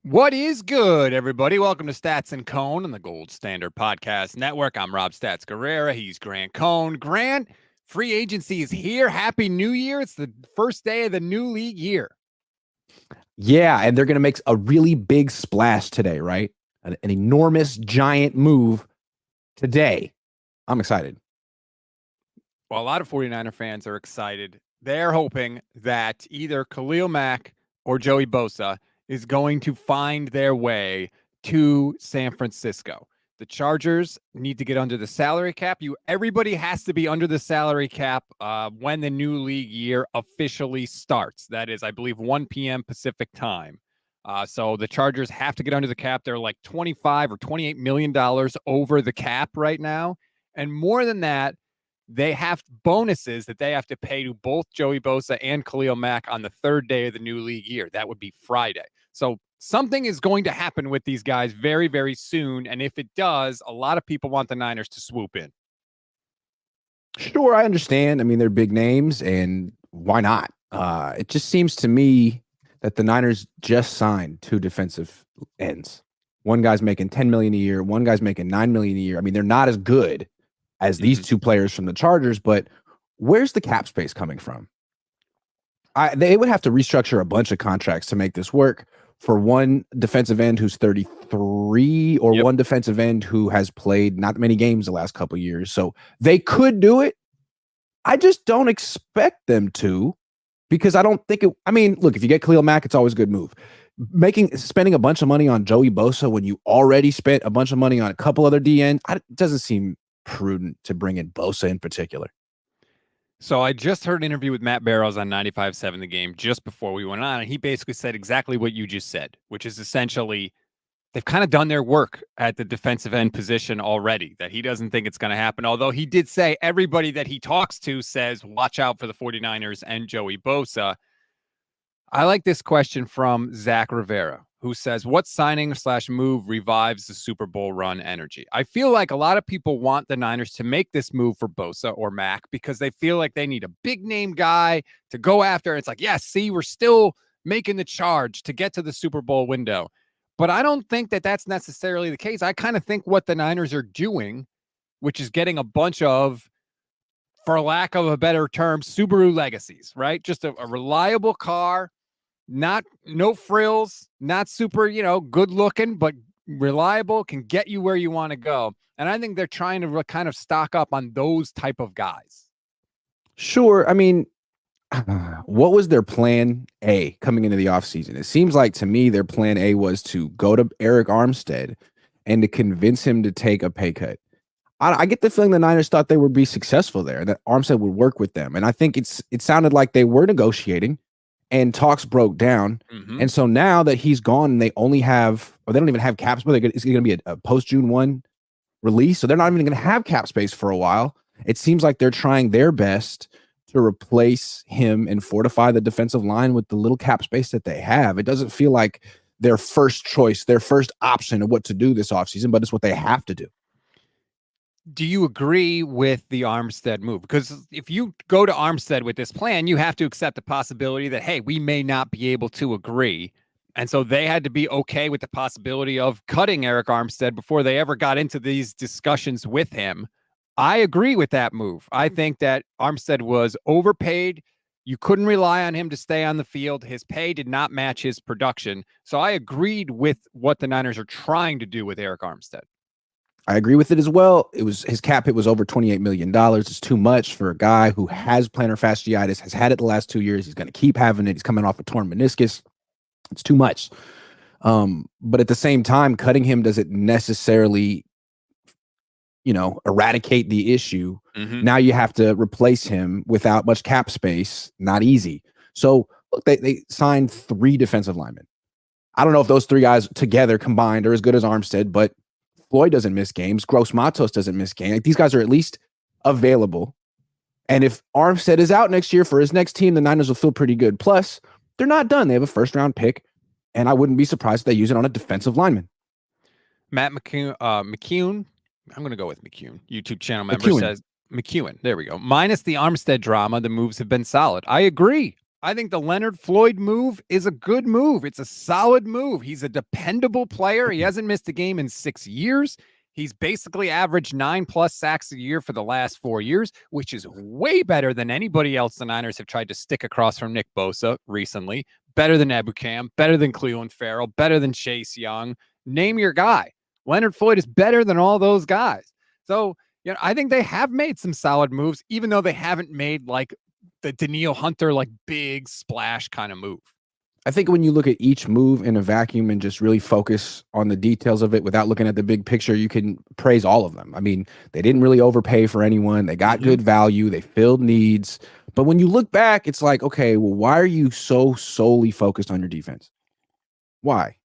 What is good, everybody? Welcome to Stats and Cohn on the Gold Standard Podcast Network. I'm Rob Stats Guerrera. He's Grant Cohn. Grant, free agency is here. Happy New Year. It's the first day of the new league year. Yeah, and they're going to make a really big splash today, right? An enormous, giant move today. I'm excited. Well, a lot of 49er fans are excited. They're hoping that either Khalil Mack or Joey Bosa is going to find their way to San Francisco. The Chargers need to get under the salary cap. Everybody has to be under the salary cap when the new league year officially starts. That is, I believe, 1 p.m. Pacific time. So the Chargers have to get under the cap. They're like $25 or $28 million over the cap right now. And more than that, they have bonuses that they have to pay to both Joey Bosa and Khalil Mack on the third day of the new league year. That would be Friday. So something is going to happen with these guys very, very soon. And if it does, a lot of people want the Niners to swoop in. Sure, I understand. I mean, they're big names, and why not? It just seems to me that the Niners just signed 2 defensive ends. One guy's making $10 million a year. One guy's making $9 million a year. I mean, they're not as good as these 2 players from the Chargers, but where's the cap space coming from? They would have to restructure a bunch of contracts to make this work for one defensive end who's 33 or one defensive end who has played not many games the last couple of years. So they could do it. I just don't expect them to, because I don't think I mean, look, if you get Khalil Mack, it's always a good move. Spending a bunch of money on Joey Bosa when you already spent a bunch of money on a couple other DN, it doesn't seem prudent to bring in Bosa in particular. So I just heard an interview with Matt Barrows on 95.7 The Game just before we went on, and he basically said exactly what you just said, which is essentially they've kind of done their work at the defensive end position already, that he doesn't think it's going to happen. Although he did say everybody that he talks to says, watch out for the 49ers and Joey Bosa. I like this question from Zach Rivera, who says, what signing/move revives the Super Bowl run energy? I feel like a lot of people want the Niners to make this move for Bosa or Mack because they feel like they need a big name guy to go after. It's like, yes, see, we're still making the charge to get to the Super Bowl window. But I don't think that that's necessarily the case. I kind of think what the Niners are doing, which is getting a bunch of, for lack of a better term, Subaru legacies, right? Just a reliable car. No frills, not super, good looking, but reliable, can get you where you want to go. And I think they're trying to kind of stock up on those type of guys. Sure. I mean, what was their plan A coming into the offseason? It seems like to me their plan A was to go to Eric Armstead and to convince him to take a pay cut. I get the feeling the Niners thought they would be successful there, that Armstead would work with them. And I think it sounded like they were negotiating. And talks broke down. And so now that he's gone and they don't even have cap space, it's going to be a post-June 1 release. So they're not even going to have cap space for a while. It seems like they're trying their best to replace him and fortify the defensive line with the little cap space that they have. It doesn't feel like their first choice, their first option of what to do this offseason, but it's what they have to do. Do you agree with the Armstead move? Because if you go to Armstead with this plan, you have to accept the possibility that, hey, we may not be able to agree. And so they had to be okay with the possibility of cutting Eric Armstead before they ever got into these discussions with him. I agree with that move. I think that Armstead was overpaid. You couldn't rely on him to stay on the field. His pay did not match his production. So I agreed with what the Niners are trying to do with Eric Armstead. I agree with it as well. It was his cap hit was over $28 million. It's too much for a guy who has plantar fasciitis, has had it the last 2 years. He's going to keep having it. He's coming off a torn meniscus. It's too much. But at the same time, cutting him doesn't necessarily, eradicate the issue. Now you have to replace him without much cap space. Not easy. So look, they signed 3 defensive linemen. I don't know if those 3 guys together combined are as good as Armstead, but Floyd doesn't miss games. Gross Matos doesn't miss games. Like, these guys are at least available. And if Armstead is out next year for his next team, the Niners will feel pretty good. Plus, they're not done. They have a first-round pick, and I wouldn't be surprised if they use it on a defensive lineman. Matt McCune, I'm going to go with McCune. YouTube channel member says McEwen. There we go. Minus the Armstead drama, the moves have been solid. I agree. I think the Leonard Floyd move is a good move. It's a solid move. He's a dependable player. He hasn't missed a game in 6 years. He's basically averaged 9+ sacks a year for the last 4 years, which is way better than anybody else the Niners have tried to stick across from Nick Bosa recently. Better than Ebukam, better than Cleveland Farrell, better than Chase Young. Name your guy. Leonard Floyd is better than all those guys. So, I think they have made some solid moves, even though they haven't made like the Danielle Hunter, like big splash kind of move. I think when you look at each move in a vacuum and just really focus on the details of it without looking at the big picture, you can praise all of them. I mean, they didn't really overpay for anyone. They got good value. They filled needs. But when you look back, it's like, okay, well, why are you so solely focused on your defense? Why?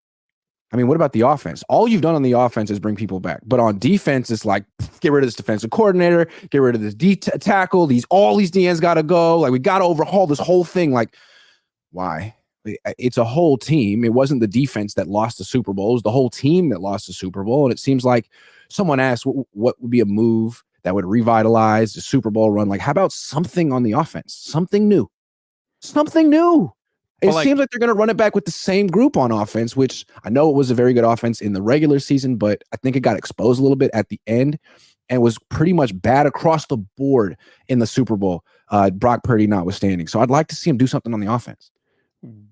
I mean, what about the offense? All you've done on the offense is bring people back. But on defense, it's like, get rid of this defensive coordinator, get rid of this tackle. All these DNs got to go. Like, we got to overhaul this whole thing. Like, why? It's a whole team. It wasn't the defense that lost the Super Bowl. It was the whole team that lost the Super Bowl. And it seems like someone asked what would be a move that would revitalize the Super Bowl run. Like, how about something on the offense? Something new. Something new. It seems like they're going to run it back with the same group on offense, which I know it was a very good offense in the regular season, but I think it got exposed a little bit at the end and was pretty much bad across the board in the Super Bowl, Brock Purdy notwithstanding. So I'd like to see him do something on the offense.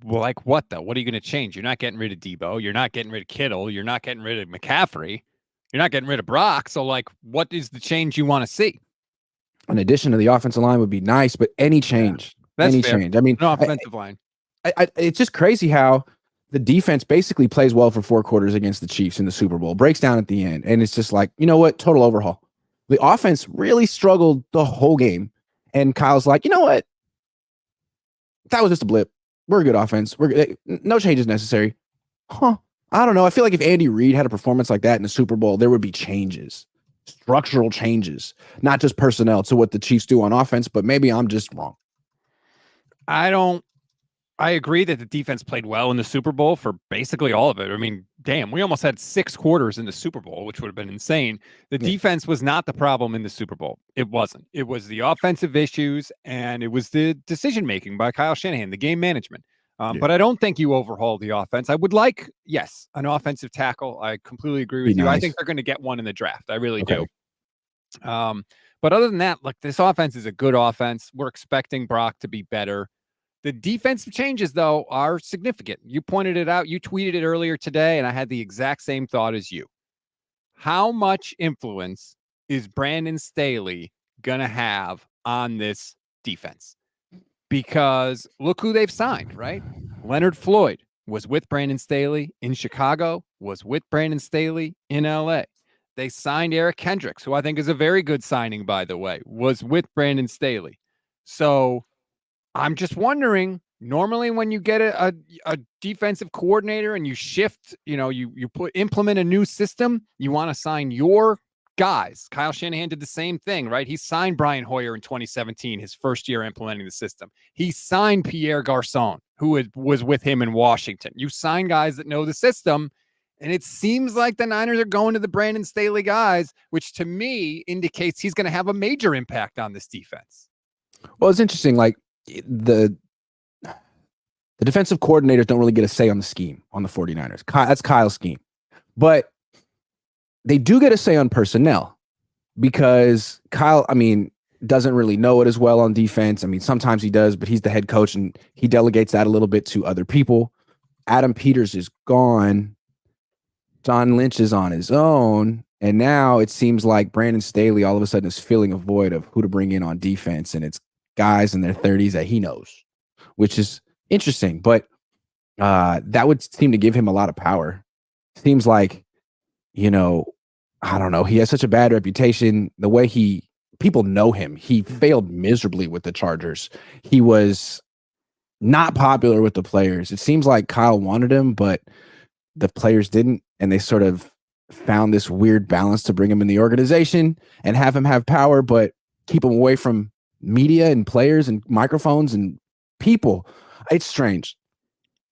Well, like what, though? What are you going to change? You're not getting rid of Debo. You're not getting rid of Kittle. You're not getting rid of McCaffrey. You're not getting rid of Brock. So, like, what is the change you want to see? An addition to the offensive line would be nice, but any change. Yeah, that's any fair. change. I mean, no offensive line. It's just crazy how the defense basically plays well for 4 quarters against the Chiefs in the Super Bowl, breaks down at the end. And it's just like, you know what? Total overhaul. The offense really struggled the whole game. And Kyle's like, you know what? That was just a blip. We're a good offense. No changes necessary. I don't know. I feel like if Andy Reid had a performance like that in the Super Bowl, there would be changes, structural changes, not just personnel to what the Chiefs do on offense, but maybe I'm just wrong. I agree that the defense played well in the Super Bowl for basically all of it. I mean, damn, we almost had 6 quarters in the Super Bowl, which would have been insane. The defense was not the problem in the Super Bowl. It wasn't. It was the offensive issues, and it was the decision-making by Kyle Shanahan, the game management. But I don't think you overhaul the offense. I would like, yes, an offensive tackle. I completely agree with you. Nice. I think they're going to get one in the draft. I really do. But other than that, look, this offense is a good offense. We're expecting Brock to be better. The defensive changes, though, are significant. You pointed it out. You tweeted it earlier today, and I had the exact same thought as you. How much influence is Brandon Staley going to have on this defense? Because look who they've signed, right? Leonard Floyd was with Brandon Staley in Chicago, was with Brandon Staley in LA. They signed Eric Kendricks, who I think is a very good signing, by the way, was with Brandon Staley. So I'm just wondering, normally when you get a defensive coordinator and you shift, you implement a new system, you want to sign your guys. Kyle Shanahan did the same thing, right? He signed Brian Hoyer in 2017, his first year implementing the system. He signed Pierre Garçon, who was with him in Washington. You sign guys that know the system, and it seems like the Niners are going to the Brandon Staley guys, which to me indicates he's going to have a major impact on this defense. Well, it's interesting, like, the defensive coordinators don't really get a say on the scheme on the 49ers. That's Kyle's scheme. But they do get a say on personnel because Kyle, doesn't really know it as well on defense. Sometimes he does, but he's the head coach and he delegates that a little bit to other people. Adam Peters is gone. John Lynch is on his own. And now it seems like Brandon Staley all of a sudden is filling a void of who to bring in on defense. And it's guys in their 30s that he knows, which is interesting. But that would seem to give him a lot of power. Seems like, I don't know. He has such a bad reputation. The way people know him, he failed miserably with the Chargers. He was not popular with the players. It seems like Kyle wanted him, but the players didn't. And they sort of found this weird balance to bring him in the organization and have him have power, but keep him away from media and players and microphones and people. It's strange.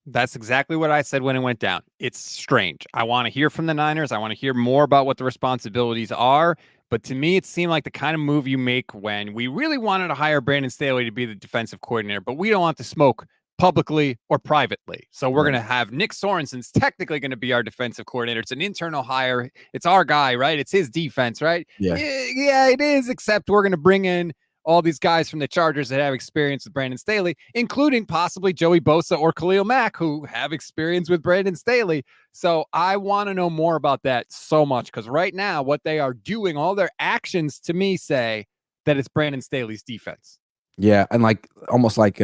That's exactly what I said when it went down. It's strange. I want to hear from the Niners. I want to hear more about what the responsibilities are, But to me, it seemed like the kind of move you make when we really wanted to hire Brandon Staley to be the defensive coordinator, but we don't want the smoke publicly or privately. So we're Right. going to have Nick Sorensen's technically going to be our defensive coordinator. It's an internal hire. It's our guy, right? It's his defense, right? Yeah. Yeah, it is, except we're going to bring in all these guys from the Chargers that have experience with Brandon Staley, including possibly Joey Bosa or Khalil Mack, who have experience with Brandon Staley. So I want to know more about that so much, because right now what they are doing, all their actions to me say that it's Brandon Staley's defense. Yeah, and like almost like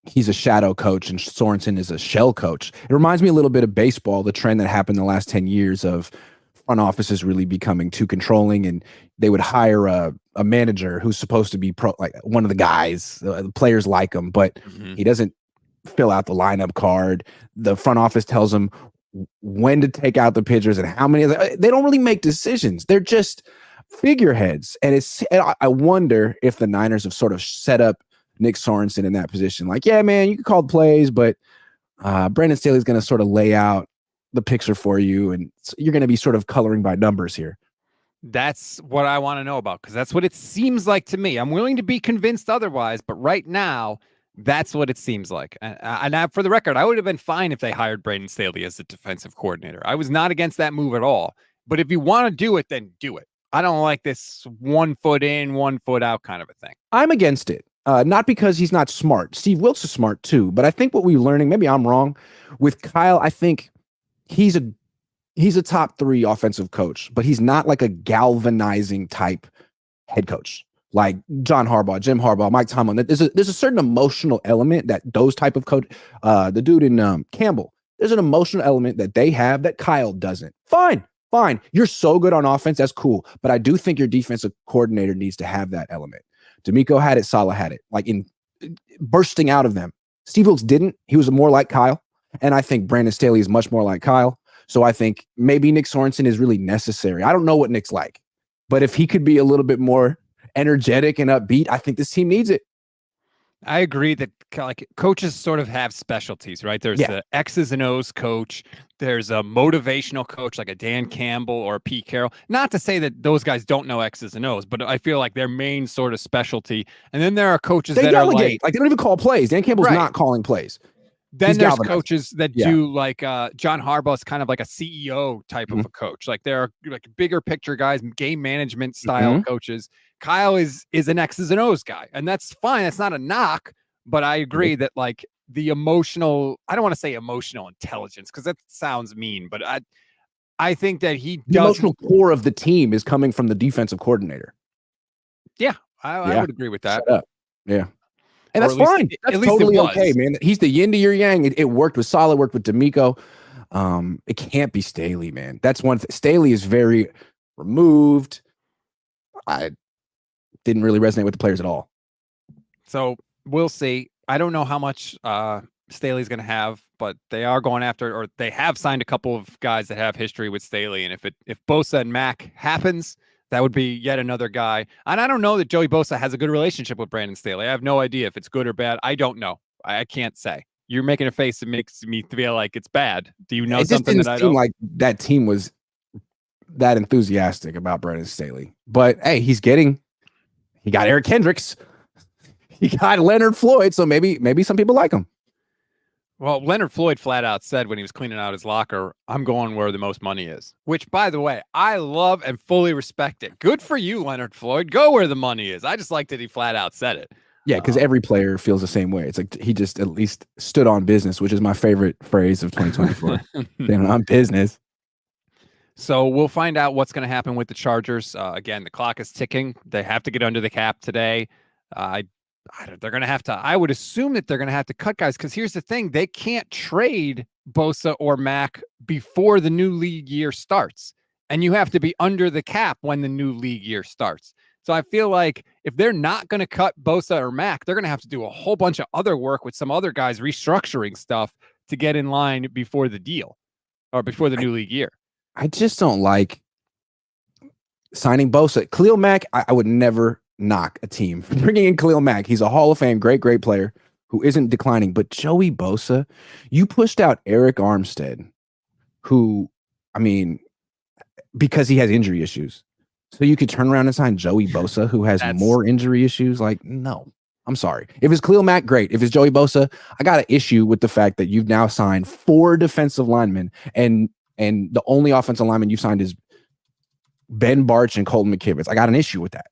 he's a shadow coach and Sorensen is a shell coach. It reminds me a little bit of baseball, the trend that happened in the last 10 years of front offices really becoming too controlling, and they would hire a manager who's supposed to be like one of the guys. The players like him, but he doesn't fill out the lineup card. The front office tells him when to take out the pitchers and how many. They don't really make decisions. They're just figureheads. And I wonder if the Niners have sort of set up Nick Sorensen in that position. Like, yeah, man, you can call the plays, but Brandon Staley's going to sort of lay out the picture for you, and you're going to be sort of coloring by numbers here. That's what I want to know about, because that's what it seems like to me. I'm willing to be convinced otherwise, but right now, that's what it seems like. And for the record, I would have been fine if they hired Brandon Staley as the defensive coordinator. I was not against that move at all. But if you want to do it, then do it. I don't like this 1 foot in, 1 foot out kind of a thing. I'm against it. Not because he's not smart. Steve Wilkes is smart too. But I think what we're learning, maybe I'm wrong, with Kyle, I think he's a top 3 offensive coach, but he's not like a galvanizing type head coach like John Harbaugh, Jim Harbaugh, Mike Tomlin. There's a certain emotional element that those type of coach, the dude in Campbell, there's an emotional element that they have that Kyle doesn't. Fine. You're so good on offense. That's cool. But I do think your defensive coordinator needs to have that element. D'Amico had it. Saleh had it, like in bursting out of them. Steve Wilkes didn't. He was more like Kyle. And I think Brandon Staley is much more like Kyle. So I think maybe Nick Sorensen is really necessary. I don't know what Nick's like, but if he could be a little bit more energetic and upbeat, I think this team needs it. I agree that like coaches sort of have specialties, right? There's the X's and O's coach. There's a motivational coach like a Dan Campbell or a Pete Carroll. Not to say that those guys don't know X's and O's, but I feel like their main sort of specialty. And then there are coaches that delegate. Like they don't even call plays. Dan Campbell's not calling plays. Then there's coaches that do like John Harbaugh's kind of like a CEO type of a coach. Like there are like bigger picture guys, game management style coaches. Kyle is an X's and O's guy, and that's fine. That's not a knock, but I agree that like the emotional, I don't want to say emotional intelligence because that sounds mean, but I think that the emotional core of the team is coming from the defensive coordinator. Yeah, I would agree with that. Shut up. Yeah. And that's fine. That's totally okay, man. He's the yin to your yang. It worked with Saleh, worked with D'Amico. It can't be Staley, man. That's one thing. Staley is very removed. I didn't really resonate with the players at all. So we'll see. I don't know how much Staley's going to have, but they are going after, or they have signed a couple of guys that have history with Staley. And if Bosa and Mack happens, that would be yet another guy. And I don't know that Joey Bosa has a good relationship with Brandon Staley. I have no idea if it's good or bad. I don't know. I can't say. You're making a face that makes me feel like it's bad. Do you know something that I don't? It just didn't seem like that team was that enthusiastic about Brandon Staley. But hey, he got Eric Kendricks. He got Leonard Floyd. So maybe some people like him. Well, Leonard Floyd flat out said when he was cleaning out his locker, I'm going where the most money is, which, by the way, I love and fully respect it. Good for you, Leonard Floyd. Go where the money is. I just like that he flat out said it. Yeah, because every player feels the same way. It's like he just at least stood on business, which is my favorite phrase of 2024. Standing on business. So we'll find out what's going to happen with the Chargers. Again, the clock is ticking. They have to get under the cap today. They're going to have to, I would assume that they're going to have to cut guys, because here's the thing. They can't trade Bosa or Mack before the new league year starts. And you have to be under the cap when the new league year starts. So I feel like if they're not going to cut Bosa or Mack, they're going to have to do a whole bunch of other work with some other guys restructuring stuff to get in line before the deal or before the new league year. I just don't like signing Bosa. Khalil Mack, I would never knock a team for bringing in Khalil Mack. He's a Hall of Fame, great player who isn't declining. But Joey Bosa, you pushed out Eric Armstead, who, I mean, because he has injury issues. So you could turn around and sign Joey Bosa, who has That's more injury issues? Like, no. I'm sorry. If it's Khalil Mack, great. If it's Joey Bosa, I got an issue with the fact that you've now signed 4 defensive linemen, and the only offensive lineman you signed is Ben Barch and Colton McKivitz. I got an issue with that.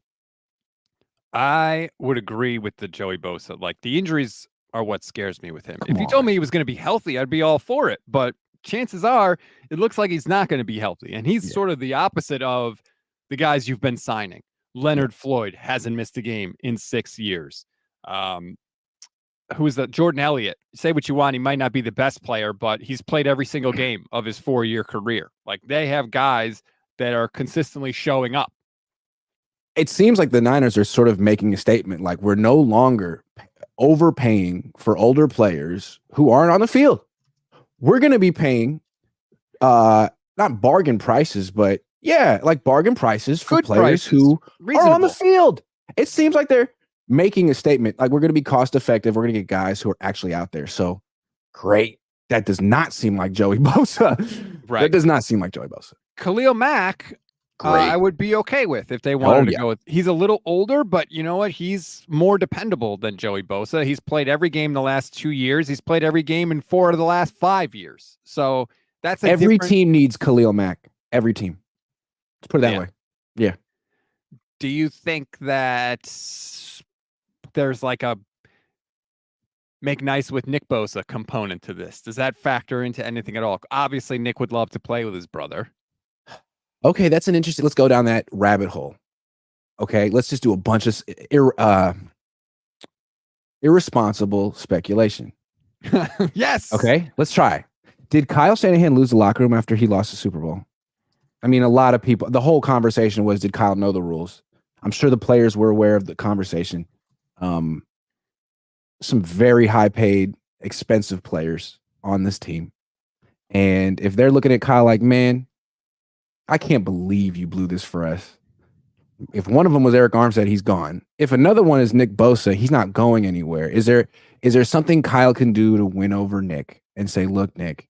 I would agree with the Joey Bosa. Like, the injuries are what scares me with him. Come If you told on. me he was going to be healthy, I'd be all for it. But chances are, it looks like he's not going to be healthy. And he's Yeah. sort of the opposite of the guys you've been signing. Leonard Floyd hasn't missed a game in 6 years. Who's that? Jordan Elliott. Say what you want. He might not be the best player, but he's played every single game of his 4-year career. Like, they have guys that are consistently showing up. It seems like the Niners are sort of making a statement like, we're no longer overpaying for older players who aren't on the field. We're going to be paying not bargain prices, but like bargain prices for Good players prices. who are on the Reasonable. field. It seems like they're making a statement like, we're going to be cost effective. We're going to get guys who are actually out there. So great. That does not seem like Joey Bosa. Right. That does not seem like Joey Bosa. Khalil Mack, I would be okay with if they wanted to go with. He's a little older, but you know what? He's more dependable than Joey Bosa. He's played every game the last 2 years. He's played every game in 4 of the last 5 years. So that's every team needs Khalil Mack. Every team. Let's put it that way. Yeah. Do you think that there's like a make nice with Nick Bosa component to this? Does that factor into anything at all? Obviously, Nick would love to play with his brother. Okay, that's an interesting. Let's go down that rabbit hole. Okay, let's just do a bunch of irresponsible speculation. Yes. Okay, let's try. Did Kyle Shanahan lose the locker room after he lost the Super Bowl? I mean, a lot of people, the whole conversation was, did Kyle know the rules? I'm sure the players were aware of the conversation. Some very high paid, expensive players on this team. And if they're looking at Kyle like, man, I can't believe you blew this for us. If one of them was Eric Armstead, he's gone. If another one is Nick Bosa, he's not going anywhere. Is there something Kyle can do to win over Nick and say, look, Nick,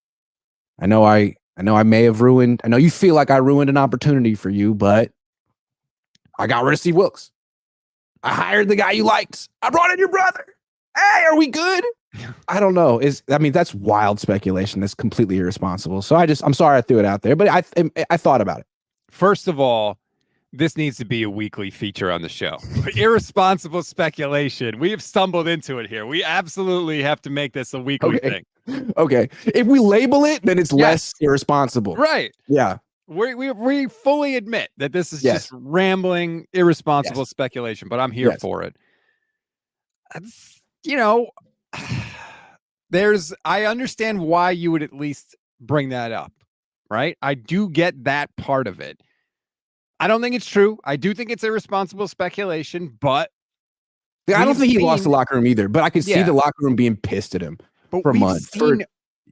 I know I may have ruined, I know you feel like I ruined an opportunity for you, but I got rid of Steve Wilkes. I hired the guy you liked. I brought in your brother. Hey, are we good? I don't know. That's wild speculation. That's completely irresponsible. So I'm sorry I threw it out there, but I thought about it. First of all, this needs to be a weekly feature on the show. Irresponsible speculation. We have stumbled into it here. We absolutely have to make this a weekly thing. Okay. If we label it, then it's less irresponsible. Right. Yeah. We fully admit that this is just rambling, irresponsible speculation, but I'm here for it. I understand why you would at least bring that up, right? I do get that part of it. I don't think it's true. I do think it's irresponsible speculation, but I don't think he lost the locker room either, but I could see the locker room being pissed at him for months.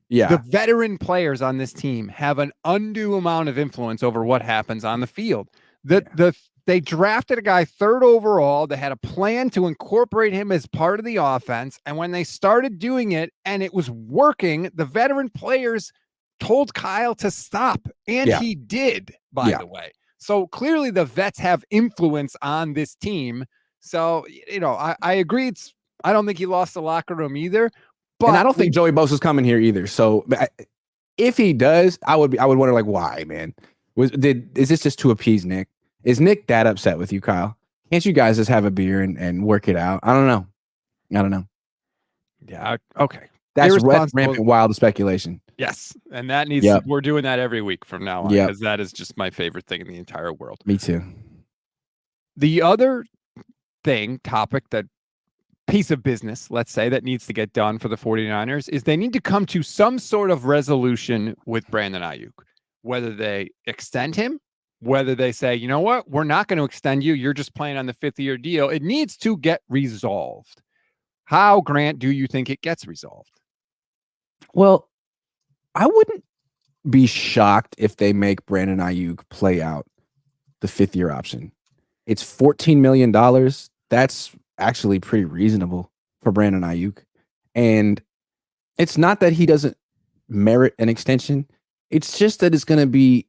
The veteran players on this team have an undue amount of influence over what happens on the field. They drafted a guy 3rd overall. They had a plan to incorporate him as part of the offense. And when they started doing it and it was working, the veteran players told Kyle to stop. And he did, by the way. So clearly the vets have influence on this team. So, I agree. I don't think he lost the locker room either. But I don't think Joey Bosa's coming here either. So if he does, I would wonder, like, why, man? Is this just to appease Nick? Is Nick that upset with you, Kyle? Can't you guys just have a beer and work it out? I don't know. Yeah. Okay. That's rampant wild speculation. Yes. And that needs we're doing that every week from now on, because that is just my favorite thing in the entire world. Me too. The other piece of business, let's say, that needs to get done for the 49ers is they need to come to some sort of resolution with Brandon Aiyuk, whether they extend him, whether they say, you know what, we're not going to extend you. You're just playing on the 5th-year deal. It needs to get resolved. How, Grant, do you think it gets resolved? Well, I wouldn't be shocked if they make Brandon Aiyuk play out the 5th-year option. It's $14 million. That's actually pretty reasonable for Brandon Aiyuk. And it's not that he doesn't merit an extension. It's just that it's going to be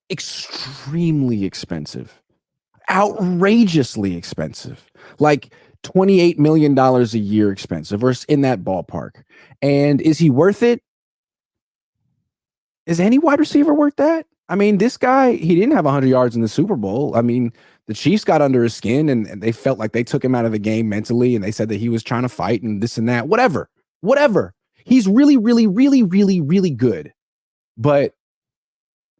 extremely expensive outrageously expensive, like $28 million a year expensive, or in that ballpark. And is he worth it? Is any wide receiver worth that? I mean, this guy, he didn't have 100 yards in the Super Bowl. I mean, the Chiefs got under his skin and they felt like they took him out of the game mentally, and they said that he was trying to fight and this and that. Whatever. He's really, really, really, really, really good. But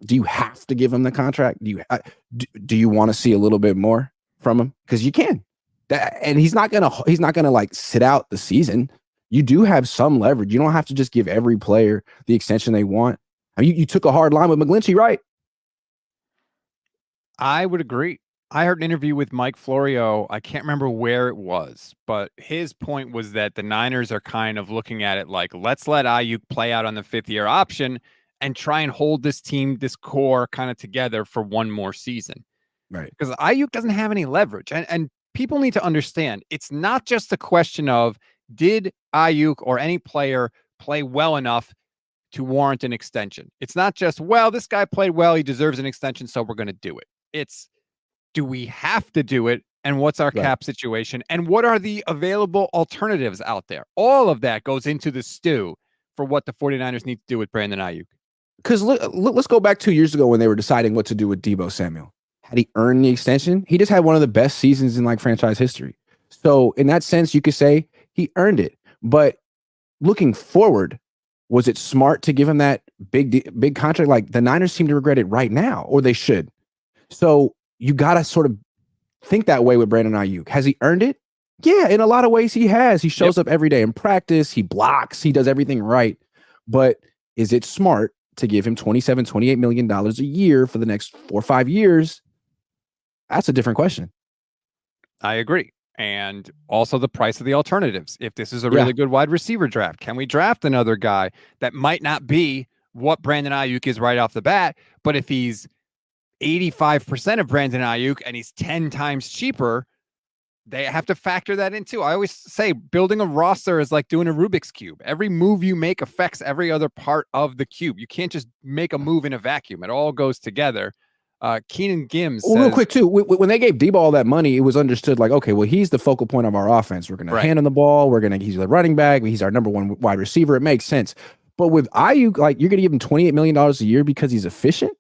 do you have to give him the contract? Do you want to see a little bit more from him? Because you can. And he's not gonna like sit out the season. You do have some leverage. You don't have to just give every player the extension they want. I mean, you took a hard line with McGlinchey, right? I would agree. I heard an interview with Mike Florio. I can't remember where it was, but his point was that the Niners are kind of looking at it like, let's let Aiyuk play out on the 5th-year option and try and hold this team, this core kind of together for one more season. Right. Because Aiyuk doesn't have any leverage. And people need to understand, it's not just a question of, did Aiyuk or any player play well enough to warrant an extension? It's not just, well, this guy played well, he deserves an extension, so we're going to do it. It's, do we have to do it? And what's our cap situation? And what are the available alternatives out there? All of that goes into the stew for what the 49ers need to do with Brandon Aiyuk. Because let's go back 2 years ago when they were deciding what to do with Deebo Samuel. Had he earned the extension? He just had one of the best seasons in like franchise history. So in that sense, you could say he earned it. But looking forward, was it smart to give him that big contract? Like, the Niners seem to regret it right now, or they should. So you got to sort of think that way with Brandon Aiyuk. Has he earned it? Yeah, in a lot of ways he has. He shows up every day in practice. He blocks. He does everything right. But is it smart to give him $28 million a year for the next 4 or 5 years? That's a different question. I agree. And also the price of the alternatives. If this is a really good wide receiver draft, can we draft another guy that might not be what Brandon Aiyuk is right off the bat, but if he's 85% of Brandon Aiyuk and he's 10 times cheaper, they have to factor that in too. I always say building a roster is like doing a Rubik's Cube. Every move you make affects every other part of the cube. You can't just make a move in a vacuum. It all goes together. Keenan Gims says, real quick too, when they gave Deebo all that money, it was understood like, okay, well, he's the focal point of our offense. We're going to hand him the ball. He's the running back. He's our number one wide receiver. It makes sense. But with Aiyuk, like, you're going to give him $28 million a year because he's efficient.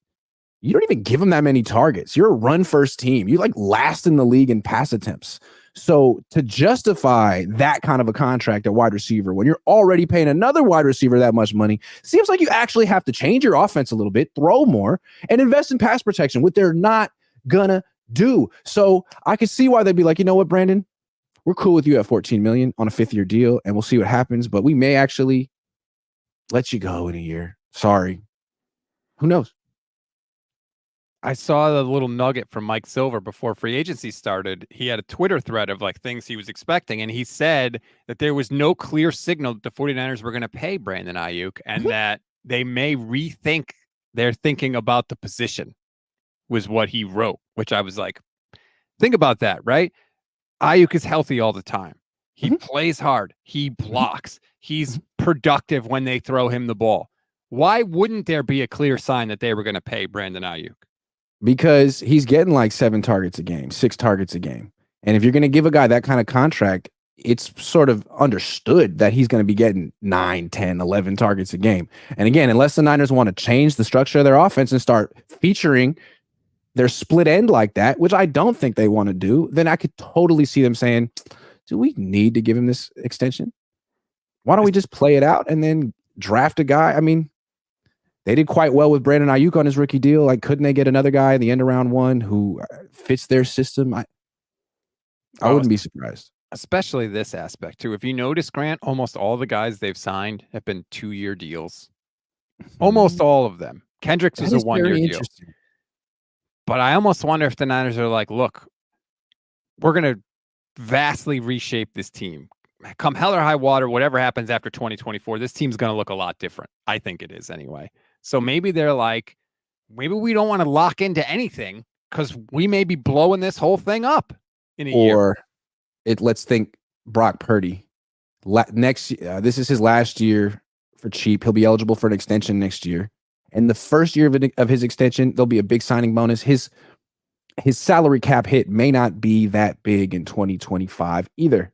You don't even give him that many targets. You're a run first team. You like last in the league in pass attempts. So to justify that kind of a contract at wide receiver when you're already paying another wide receiver that much money, seems like you actually have to change your offense a little bit, throw more, and invest in pass protection, which they're not gonna do. So I could see why they'd be like, you know what, Brandon, we're cool with you at $14 million on a 5th-year deal, and we'll see what happens, but we may actually let you go in a year. Sorry. Who knows? I saw the little nugget from Mike Silver before free agency started. He had a Twitter thread of like things he was expecting, and he said that there was no clear signal that the 49ers were going to pay Brandon Aiyuk and that they may rethink their thinking about the position, was what he wrote, which I was like, think about that, right? Aiyuk is healthy all the time. He plays hard. He blocks. He's productive when they throw him the ball. Why wouldn't there be a clear sign that they were going to pay Brandon Aiyuk? Because he's getting like 7 targets a game, 6 targets a game. And if you're going to give a guy that kind of contract, it's sort of understood that he's going to be getting 9, 10, 11 targets a game. And again, unless the Niners want to change the structure of their offense and start featuring their split end like that, which I don't think they want to do, then I could totally see them saying, do we need to give him this extension? Why don't we just play it out and then draft a guy? I mean, they did quite well with Brandon Aiyuk on his rookie deal. Like, couldn't they get another guy in the end of round 1 who fits their system? I wouldn't be surprised. Especially this aspect too. If you notice, Grant, almost all the guys they've signed have been 2-year deals. Almost all of them. Kendricks was a 1-year deal. But I almost wonder if the Niners are like, look, we're going to vastly reshape this team. Come hell or high water, whatever happens after 2024, this team's going to look a lot different. I think it is anyway. So maybe they're like, maybe we don't want to lock into anything because we may be blowing this whole thing up in a year. Or let's think Brock Purdy. This is his last year for cheap. He'll be eligible for an extension next year. And the first year of his extension, there'll be a big signing bonus. His his salary cap hit may not be that big in 2025 either.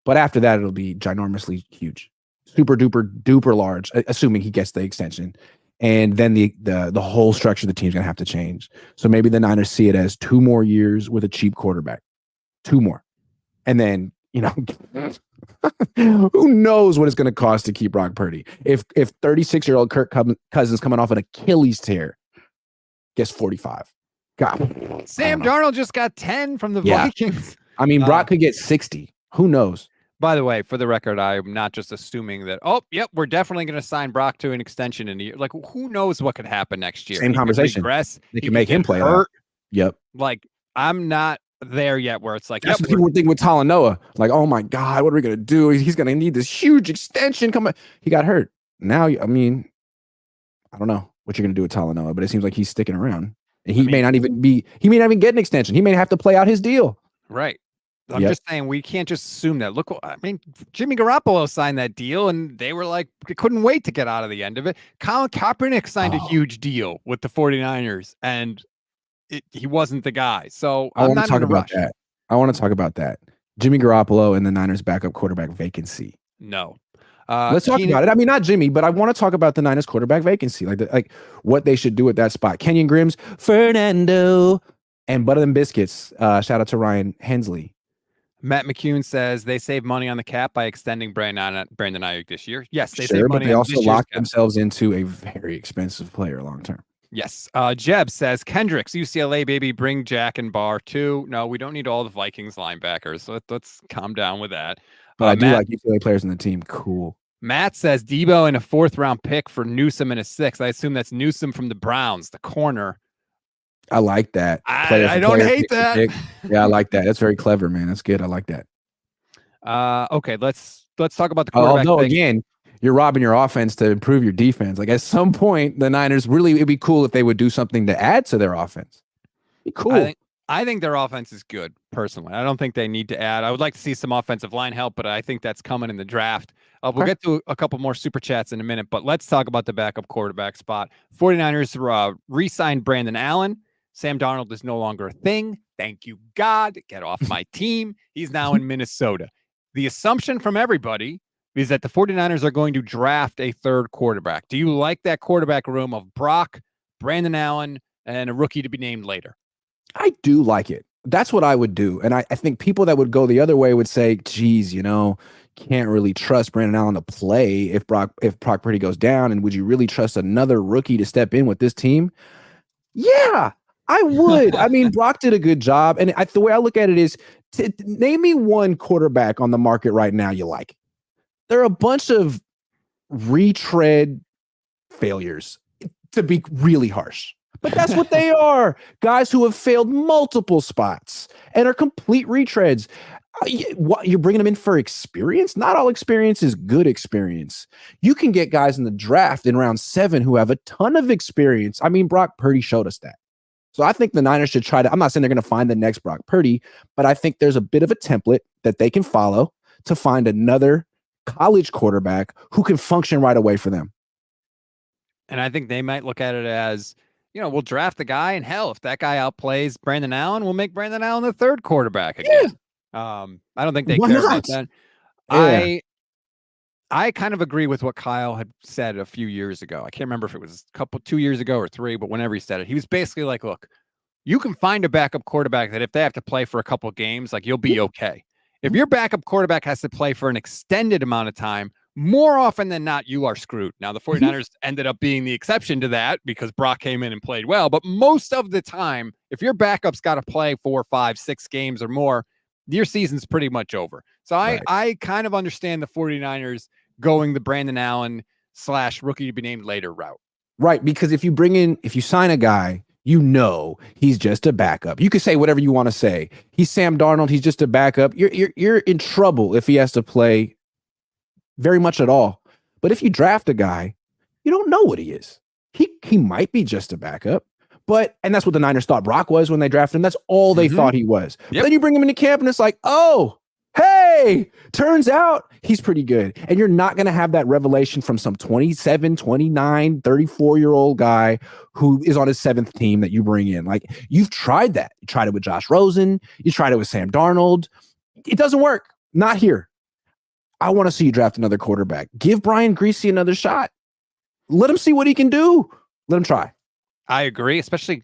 But after that, it'll be ginormously huge, super duper duper large, assuming he gets the extension. And then the whole structure of the team's gonna have to change. So maybe the Niners see it as 2 more years with a cheap quarterback, 2 more, and then who knows what it's gonna cost to keep Brock Purdy if 36-year-old Kirk Cousins coming off an Achilles tear gets 45. God, Sam Darnold just got 10 from the Vikings. I mean, Brock could get 60. Who knows? By the way, for the record, I'm not just assuming that, we're definitely going to sign Brock to an extension in a year. Like, who knows what could happen next year? Same conversation. They can make him play hurt. Yep. Like, I'm not there yet where it's like, that's what people were thinking with Talanoa. Like, oh my God, what are we going to do? He's going to need this huge extension. He got hurt. Now, I mean, I don't know what you're going to do with Talanoa, but it seems like he's sticking around. And he may not even get an extension. He may have to play out his deal. Right. I'm just saying we can't just assume that. Look, I mean, Jimmy Garoppolo signed that deal, and they were like, they couldn't wait to get out of the end of it. Colin Kaepernick signed a huge deal with the 49ers, and he wasn't the guy. So I'm not in a rush. I want to talk about that. Jimmy Garoppolo and the Niners backup quarterback vacancy. No. Let's talk about it. I mean, not Jimmy, but I want to talk about the Niners quarterback vacancy, like what they should do at that spot. Kenyon Grims, Fernando, and Butter and Biscuits. Shout out to Ryan Hensley. Matt McCune says they save money on the cap by extending Brandon Aiyuk this year. Yes, they save money. But they also lock themselves into a very expensive player long term. Yes. Jeb says Kendricks, UCLA baby, bring Jack and Barr too. No, we don't need all the Vikings linebackers. So let's calm down with that. But I do like UCLA players in the team. Cool. Matt says Debo in a 4th round pick for Newsome in a 6th. I assume that's Newsome from the Browns, the corner. I like that. I don't hate that. Yeah, I like that. That's very clever, man. That's good. I like that. Okay, let's talk about the quarterback. Although again, you're robbing your offense to improve your defense. Like at some point, the Niners it'd be cool if they would do something to add to their offense. Be cool. I think their offense is good, personally. I don't think they need to add. I would like to see some offensive line help, but I think that's coming in the draft. We'll get to a couple more super chats in a minute, but let's talk about the backup quarterback spot. 49ers re-signed Brandon Allen. Sam Darnold is no longer a thing. Thank you, God. Get off my team. He's now in Minnesota. The assumption from everybody is that the 49ers are going to draft a 3rd quarterback. Do you like that quarterback room of Brock, Brandon Allen, and a rookie to be named later? I do like it. That's what I would do. And I think people that would go the other way would say, geez, can't really trust Brandon Allen to play if Brock Purdy goes down. And would you really trust another rookie to step in with this team? Yeah, I would. I mean, Brock did a good job. And the way I look at it is, name me one quarterback on the market right now you like. There are a bunch of retread failures, to be really harsh. But that's what they are. Guys who have failed multiple spots and are complete retreads. You're bringing them in for experience? Not all experience is good experience. You can get guys in the draft in round 7 who have a ton of experience. I mean, Brock Purdy showed us that. So I think the Niners should try to, I'm not saying they're going to find the next Brock Purdy, but I think there's a bit of a template that they can follow to find another college quarterback who can function right away for them. And I think they might look at it as, we'll draft the guy, and hell, if that guy outplays Brandon Allen, we'll make Brandon Allen the 3rd quarterback again. Yeah. I don't think they care about that. Yeah. I kind of agree with what Kyle had said a few years ago. I can't remember if it was 2 years ago or 3, but whenever he said it, he was basically like, look, you can find a backup quarterback that if they have to play for a couple of games, like you'll be okay. If your backup quarterback has to play for an extended amount of time, more often than not, you are screwed. Now, the 49ers ended up being the exception to that because Brock came in and played well. But most of the time, if your backup's got to play 4, 5, 6 games or more, your season's pretty much over. So I kind of understand the 49ers going the Brandon Allen / rookie to be named later route. Right, because if you sign a guy, he's just a backup. You can say whatever you want to say. He's Sam Darnold. He's just a backup. You're in trouble if he has to play very much at all. But if you draft a guy, you don't know what he is. He might be just a backup. And that's what the Niners thought Brock was when they drafted him. That's all they thought he was. Yep. But then you bring him into camp and it's like, oh, hey, way. Turns out he's pretty good. And you're not going to have that revelation from some 27, 29, 34-year-old guy who is on his 7th team that you bring in. Like, you've tried that. You tried it with Josh Rosen. You tried it with Sam Darnold. It doesn't work. Not here. I want to see you draft another quarterback. Give Brian Griese another shot. Let him see what he can do. Let him try. I agree, especially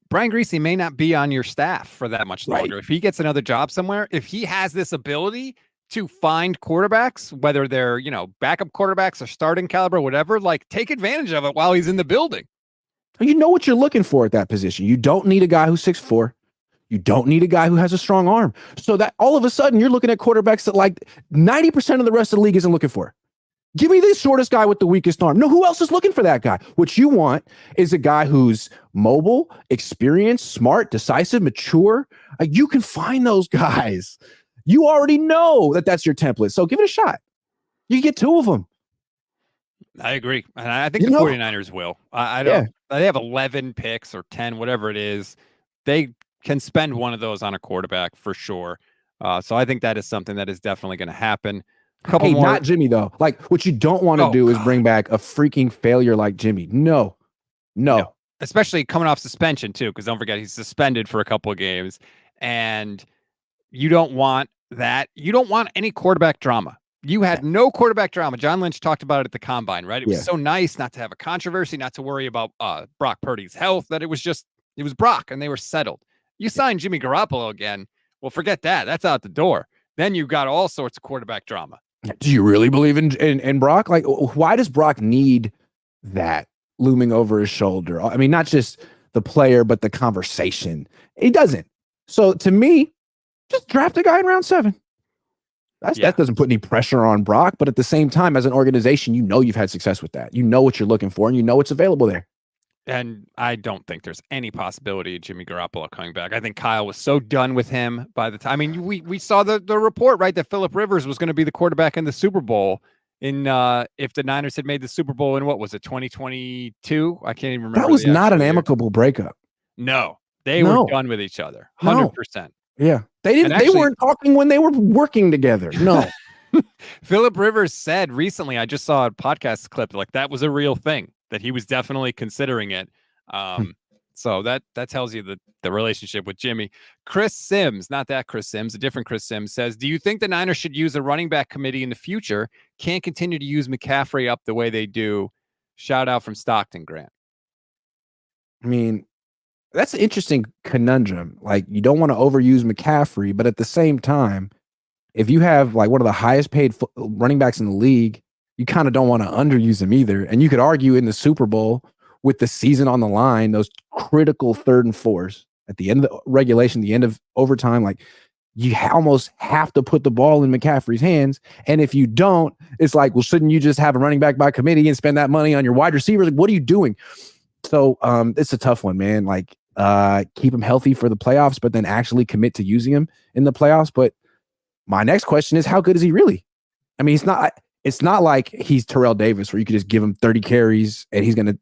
Brian Griese may not be on your staff for that much longer. Right. If he gets another job somewhere, if he has this ability to find quarterbacks, whether they're, backup quarterbacks or starting caliber, whatever, like, take advantage of it while he's in the building. You know what you're looking for at that position. You don't need a guy who's 6'4". You don't need a guy who has a strong arm. So that all of a sudden you're looking at quarterbacks that like 90% of the rest of the league isn't looking for. Give me the shortest guy with the weakest arm. No, who else is looking for that guy? What you want is a guy who's mobile, experienced, smart, decisive, mature. You can find those guys. You already know that that's your template. So give it a shot. You get 2 of them. I agree. And I think the 49ers will. I don't. Yeah. They have 11 picks or 10, whatever it is. They can spend one of those on a quarterback for sure. So I think that is something that is definitely going to happen. Hey, more. Not Jimmy, though. Like, what you don't want to do is bring back a freaking failure like Jimmy. No. Especially coming off suspension, too, because don't forget, he's suspended for a couple of games. And you don't want that. You don't want any quarterback drama. You had no quarterback drama. John Lynch talked about it at the Combine, right? It was so nice not to have a controversy, not to worry about Brock Purdy's health, that it was Brock, and they were settled. You sign Jimmy Garoppolo again, well, forget that. That's out the door. Then you've got all sorts of quarterback drama. Do you really believe in Brock? Like, why does Brock need that looming over his shoulder? I mean, not just the player, but the conversation. He doesn't. So to me, just draft a guy in round 7. That doesn't put any pressure on Brock, but at the same time, as an organization, you've had success with that. You know what you're looking for, and you know what's available there. And I don't think there's any possibility of Jimmy Garoppolo coming back. I think Kyle was so done with him by the time. I mean, we saw the report, right, that Phillip Rivers was going to be the quarterback in the Super Bowl if the Niners had made the Super Bowl in, what was it, 2022? I can't even remember. That was not an amicable breakup. No, they were done with each other. 100%. Yeah. They weren't talking when they were working together. No. Phillip Rivers said recently, I just saw a podcast clip, like that was a real thing, that he was definitely considering it. So that tells you the relationship with Jimmy. Chris Sims, not that Chris Sims, a different Chris Sims, says, do you think the Niners should use a running back committee in the future? Can't continue to use McCaffrey up the way they do. Shout out from Stockton, Grant. I mean, that's an interesting conundrum. Like, you don't want to overuse McCaffrey, but at the same time, if you have like one of the highest paid running backs in the league, you kind of don't want to underuse him either. And you could argue in the Super Bowl with the season on the line, those critical 3rd and 4s at the end of the regulation, the end of overtime, like you almost have to put the ball in McCaffrey's hands. And if you don't, it's like, well, shouldn't you just have a running back by committee and spend that money on your wide receivers? Like, what are you doing? So it's a tough one, man. Like, keep him healthy for the playoffs, but then actually commit to using him in the playoffs. But my next question is, how good is he really? I mean, it's not like he's Terrell Davis where you could just give him 30 carries and he's going to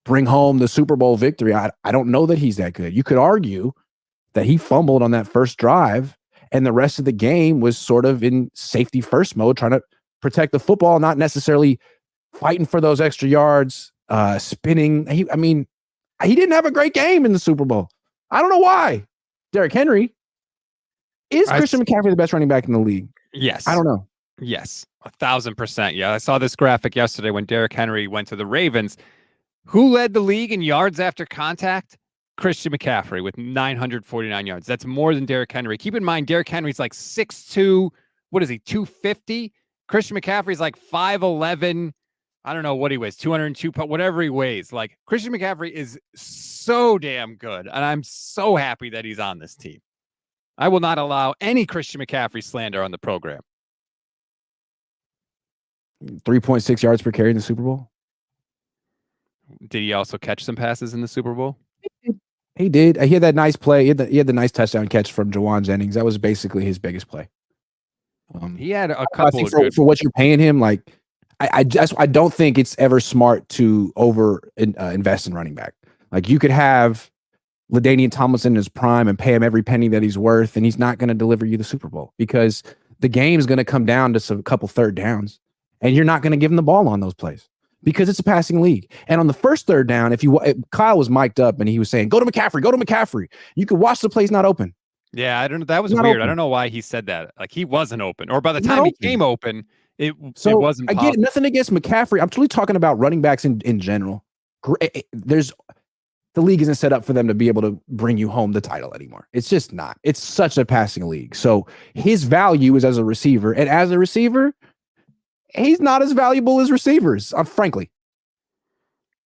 bring home the Super Bowl victory. I don't know that he's that good. You could argue that he fumbled on that first drive and the rest of the game was sort of in safety first mode, trying to protect the football, not necessarily fighting for those extra yards, spinning. He didn't have a great game in the Super Bowl. I don't know why. Derrick Henry. Is Christian McCaffrey the best running back in the league? Yes. I don't know. Yes, 1,000%. Yeah, I saw this graphic yesterday when Derrick Henry went to the Ravens. Who led the league in yards after contact? Christian McCaffrey with 949 yards. That's more than Derrick Henry. Keep in mind, Derrick Henry's like 6'2". What is he, 250? Christian McCaffrey's like 5'11". I don't know what he weighs, 202, whatever he weighs. Like, Christian McCaffrey is so damn good, and I'm so happy that he's on this team. I will not allow any Christian McCaffrey slander on the program. 3.6 yards per carry in the Super Bowl. Did he also catch some passes in the Super Bowl? He did. He had that nice play. He had the nice touchdown catch from Jawan Jennings. That was basically his biggest play. He had a couple of good... for what you're paying him. Like, I don't think it's ever smart to invest in running back. Like, you could have LaDainian Tomlinson in his prime and pay him every penny that he's worth, and he's not going to deliver you the Super Bowl because the game's going to come down to some couple third downs, and you're not going to give him the ball on those plays because it's a passing league. And on the first third down, Kyle was mic'd up and he was saying, go to McCaffrey. You could watch the plays not open. Yeah, I don't know. That was weird. I don't know why he said that. Like, he wasn't open, or by the time he came open, it wasn't. I get nothing against McCaffrey. I'm truly talking about running backs in general. The league isn't set up for them to be able to bring you home the title anymore. It's just not. It's such a passing league. So his value is as a receiver, and as a receiver, he's not as valuable as receivers, frankly.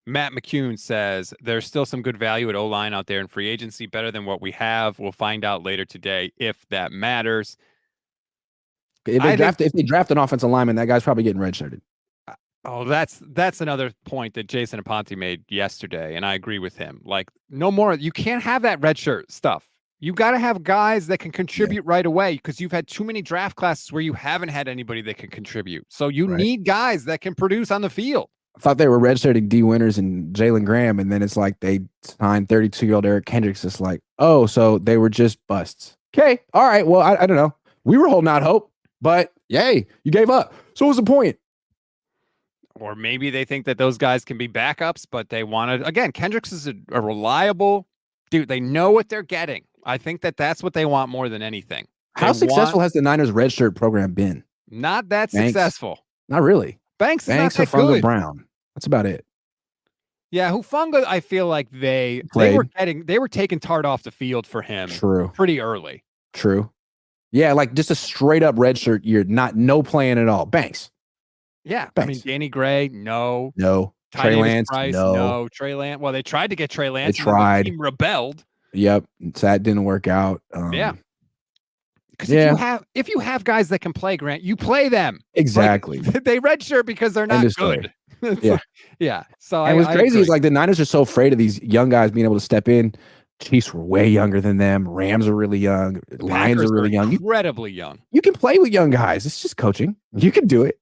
Matt McCune says there's still some good value at O-line out there in free agency, better than what we have. We'll find out later today if that matters. If they draft an offensive lineman, that guy's probably getting redshirted. Oh, that's another point that Jason Aponte made yesterday, and I agree with him. Like, no more. You can't have that redshirt stuff. You got to have guys that can contribute right away, because you've had too many draft classes where you haven't had anybody that can contribute. So you need guys that can produce on the field. I thought they were redshirting D. Winters and Jalen Graham, and then it's like they signed 32-year-old Eric Kendricks. It's like, oh, so they were just busts. Okay, all right. Well, I don't know. We were holding out hope, but yay, you gave up. So what's the point? Or maybe they think that those guys can be backups, but they want to. Again, Kendricks is a reliable dude. They know what they're getting. I think that's what they want more than anything. How successful has the Niners redshirt program been? Not that successful. Not really. Banks is not that Hufanga, good. Brown. That's about it. Yeah, Hufanga, I feel like they were taking Tart off the field for him. True. Pretty early. True. Yeah, like just a straight up redshirt year, no playing at all. Banks. Yeah, Banks. I mean, Danny Gray, no. Trey Lance, Price, no. Trey Lance. Well, they tried to get Trey Lance. They tried. The team rebelled. Yep, so that didn't work out. Yeah. Because if you have guys that can play, Grant, you play them. Exactly. Like, they redshirt because they're not good. Yeah. Yeah. So and what's crazy is like the Niners are so afraid of these young guys being able to step in. Chiefs were way younger than them. Rams are really young. Lions are really young. Incredibly young. You can play with young guys. It's just coaching. You can do it.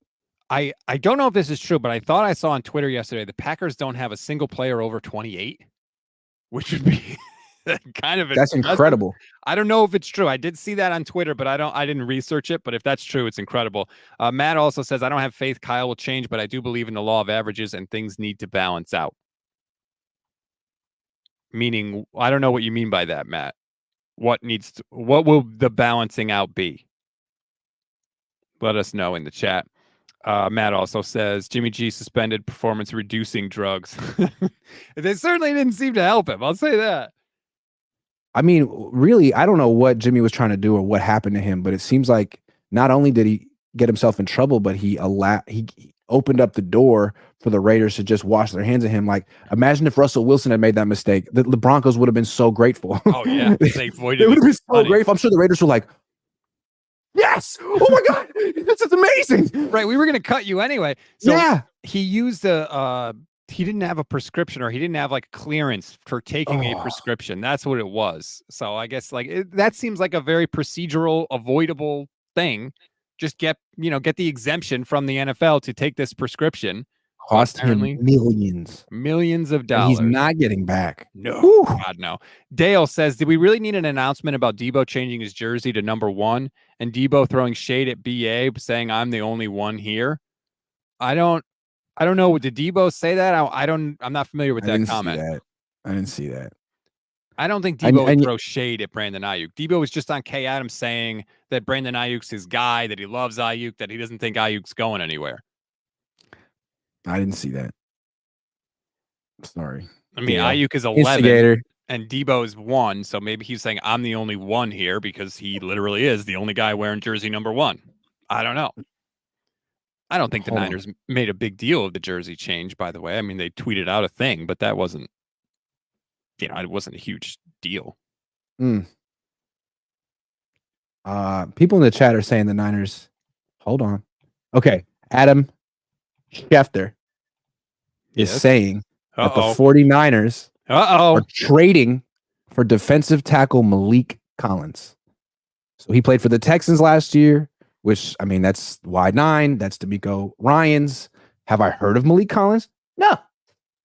I don't know if this is true, but I thought I saw on Twitter yesterday the Packers don't have a single player over 28, which would be kind of that's incredible. I don't know if it's true. I did see that on Twitter, but I didn't research it. But if that's true, it's incredible. Matt also says, I don't have faith Kyle will change, but I do believe in the law of averages and things need to balance out. Meaning, I don't know what you mean by that, Matt. What will the balancing out be? Let us know in the chat. Matt also says Jimmy G suspended performance reducing drugs. They certainly didn't seem to help him. I'll say that. I mean, really, I don't know what Jimmy was trying to do or what happened to him, but it seems like not only did he get himself in trouble, but he opened up the door for the Raiders to just wash their hands of him. Like, imagine if Russell Wilson had made that mistake. The Broncos would have been so grateful. Oh, yeah. They would have been so grateful. I'm sure the Raiders were like, yes! Oh, my God! This is amazing! Right, we were going to cut you anyway. So yeah. He used he didn't have a prescription, or he didn't have like clearance for taking a prescription. That's what it was. So I guess that seems like a very procedural, avoidable thing. Just get the exemption from the NFL to take this prescription. Cost him millions of dollars. He's not getting back. No, God, no. Dale says, did we really need an announcement about Debo changing his jersey to number 1 and Debo throwing shade at BA saying I'm the only one here? I don't know. Did Debo say that? I'm not familiar with that comment. I didn't see that. I don't think Debo would throw shade at Brandon Aiyuk. Debo was just on K Adams saying that Brandon Ayuk's his guy, that he loves Aiyuk, that he doesn't think Ayuk's going anywhere. I didn't see that. Sorry. I mean, Aiyuk is 11 and Debo is 1, so maybe he's saying I'm the only one here because he literally is the only guy wearing jersey number 1. I don't know. I don't think the Niners made a big deal of the jersey change, by the way. I mean, they tweeted out a thing, but that wasn't, it wasn't a huge deal. People in the chat are saying the Niners. Hold on. Okay. Adam Schefter is saying that the 49ers are trading for defensive tackle Maliek Collins. So he played for the Texans last year, which, I mean, that's wide 9. That's D'Amico Ryans. Have I heard of Maliek Collins? No.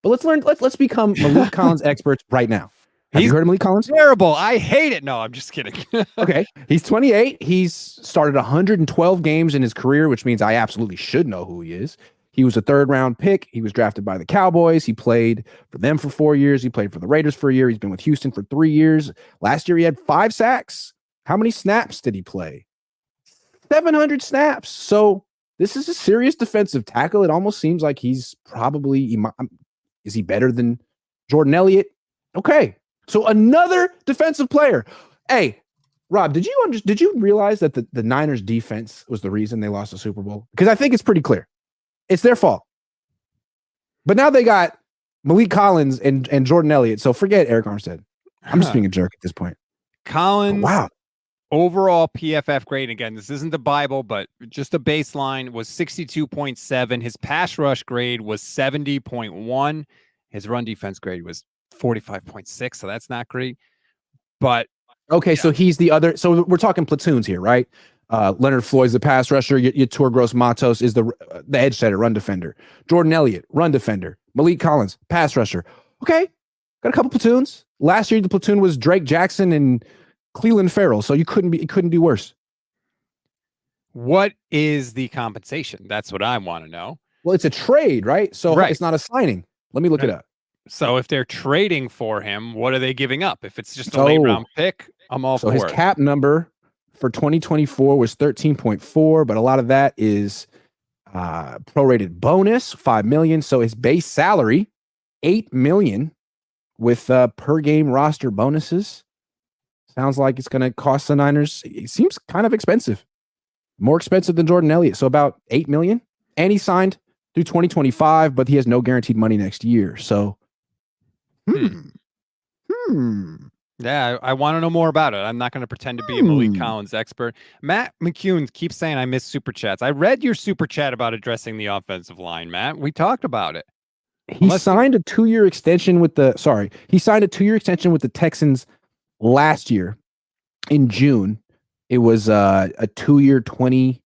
But let's become Maliek Collins experts right now. Have you heard of Maliek Collins? Terrible. I hate it. No, I'm just kidding. Okay. He's 28. He's started 112 games in his career, which means I absolutely should know who he is. He was a 3rd-round pick. He was drafted by the Cowboys. He played for them for 4 years. He played for the Raiders for a year. He's been with Houston for 3 years. Last year, he had 5 sacks. How many snaps did he play? 700 snaps. So this is a serious defensive tackle. It almost seems like he's probably, is he better than Jordan Elliott? Okay. So another defensive player. Hey, Rob, did you realize that the Niners defense was the reason they lost the Super Bowl? Because I think it's pretty clear. It's their fault. But now they got Maliek Collins and Jordan Elliott. So forget Eric Armstead. I'm just being a jerk at this point. Collins, wow. Overall PFF grade, again, this isn't the Bible, but just a baseline, was 62.7. His pass rush grade was 70.1. His run defense grade was 45.6. So that's not great. But okay, so he's the other. So we're talking platoons here, right? Leonard Floyd's the pass rusher. Yetur Gross-Matos is the edge setter, run defender. Jordan Elliott, run defender. Maliek Collins, pass rusher. Okay, got a couple platoons. Last year, the platoon was Drake Jackson and Cleveland Farrell. So it couldn't do worse. What is the compensation? That's what I want to know. Well, it's a trade, right? So It's not a signing. Let me look it up. So if they're trading for him, what are they giving up? If it's just a late round pick, I'm all for it. So his cap number for 2024 was 13.4, but a lot of that is prorated bonus, $5 million. So his base salary, $8 million with per game roster bonuses. Sounds like it's going to cost the Niners. It seems kind of expensive. More expensive than Jordan Elliott. So about $8 million. And he signed through 2025, but he has no guaranteed money next year. So, Yeah, I want to know more about it. I'm not going to pretend to be a Maliek Collins expert. Matt McCune keeps saying I miss super chats. I read your super chat about addressing the offensive line, Matt. We talked about it. He signed a 2-year extension with the Texans last year in June. It was a 2-year, $23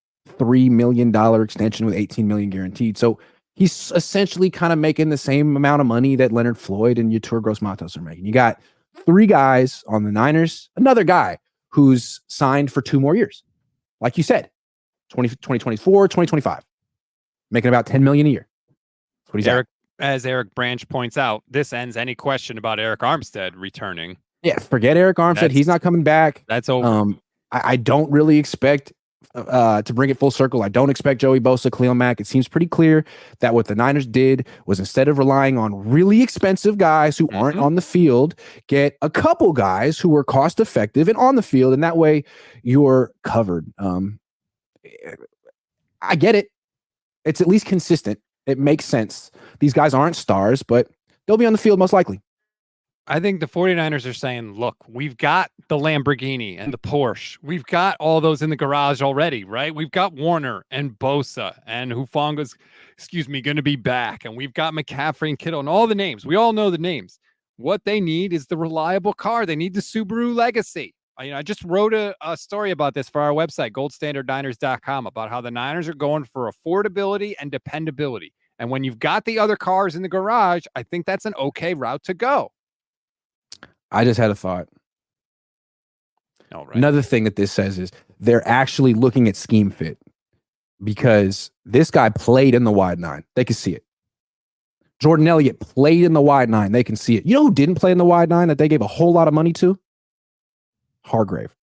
million extension with $18 million guaranteed. So he's essentially kind of making the same amount of money that Leonard Floyd and Yetur Gross-Matos are making. You got 3 guys on the Niners, another guy who's signed for 2 more years. Like you said, 2024, 2025, making about $10 million a year. That's what he's at. As Eric Branch points out, this ends any question about Eric Armstead returning. Yeah, forget Eric Armstead. He's not coming back. That's over. I don't really expect to bring it full circle. I don't expect Joey Bosa, Khalil Mack. It seems pretty clear that what the Niners did was, instead of relying on really expensive guys who aren't on the field, get a couple guys who were cost effective and on the field, and that way you're covered. I get it. It's at least consistent. It makes sense. These guys aren't stars, but they'll be on the field most likely. I think the 49ers are saying, look, we've got the Lamborghini and the Porsche. We've got all those in the garage already, right? We've got Warner and Bosa and Hufanga's, going to be back. And we've got McCaffrey and Kittle and all the names. We all know the names. What they need is the reliable car. They need the Subaru Legacy. I just wrote a story about this for our website, goldstandardniners.com, about how the Niners are going for affordability and dependability. And when you've got the other cars in the garage, I think that's an okay route to go. I just had a thought. All right. Another thing that this says is they're actually looking at scheme fit, because this guy played in the wide 9. They can see it. Jordan Elliott played in the wide 9. They can see it. You know who didn't play in the wide 9 that they gave a whole lot of money to? Hargrave,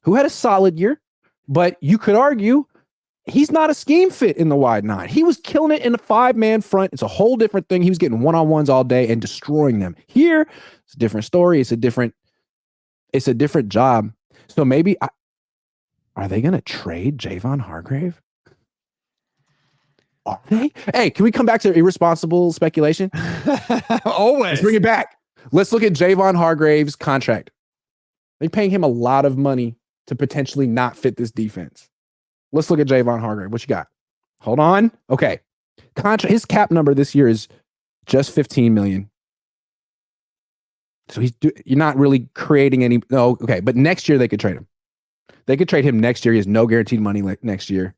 who had a solid year, but you could argue he's not a scheme fit in the wide 9. He was killing it in a 5-man front. It's a whole different thing. He was getting one-on-ones all day and destroying them. Here, it's a different story. It's a different job. So maybe are they going to trade Javon Hargrave? Are they? Hey, can we come back to irresponsible speculation? Always. Let's bring it back. Let's look at Javon Hargrave's contract. They're paying him a lot of money to potentially not fit this defense. Let's look at Javon Hargrave. What you got? Hold on. Okay. His cap number this year is just $15 million. So you're not really creating any. No, okay. But next year they could trade him. They could trade him next year. He has no guaranteed money next year.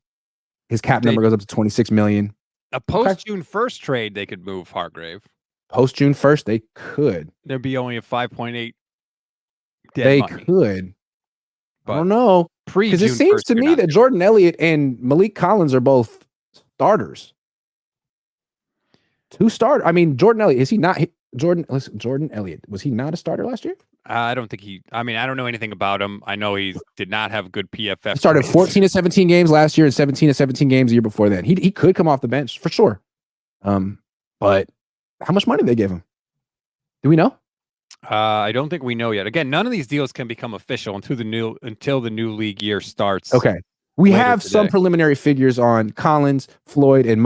His cap number goes up to $26 million. A post-June 1st trade, they could move Hargrave. Post June 1st, they could. There'd be only a 5.8 dead They money. could. I But don't know. Because it pre-June seems 1st, to you're me not that doing Jordan Elliott and Malik Collins are both starters. Two starters. I mean, Jordan Elliott, is he not? Jordan Elliott, was he not a starter last year? I don't think I don't know anything about him. I know he did not have good PFF. He started grades. 14 to 17 games last year and 17 to 17 games the year before that. He could come off the bench for sure. But how much money did they give him? Do we know? I don't think we know yet. Again, none of these deals can become official until the new league year starts. Okay. We have today. some preliminary figures on Collins, Floyd, and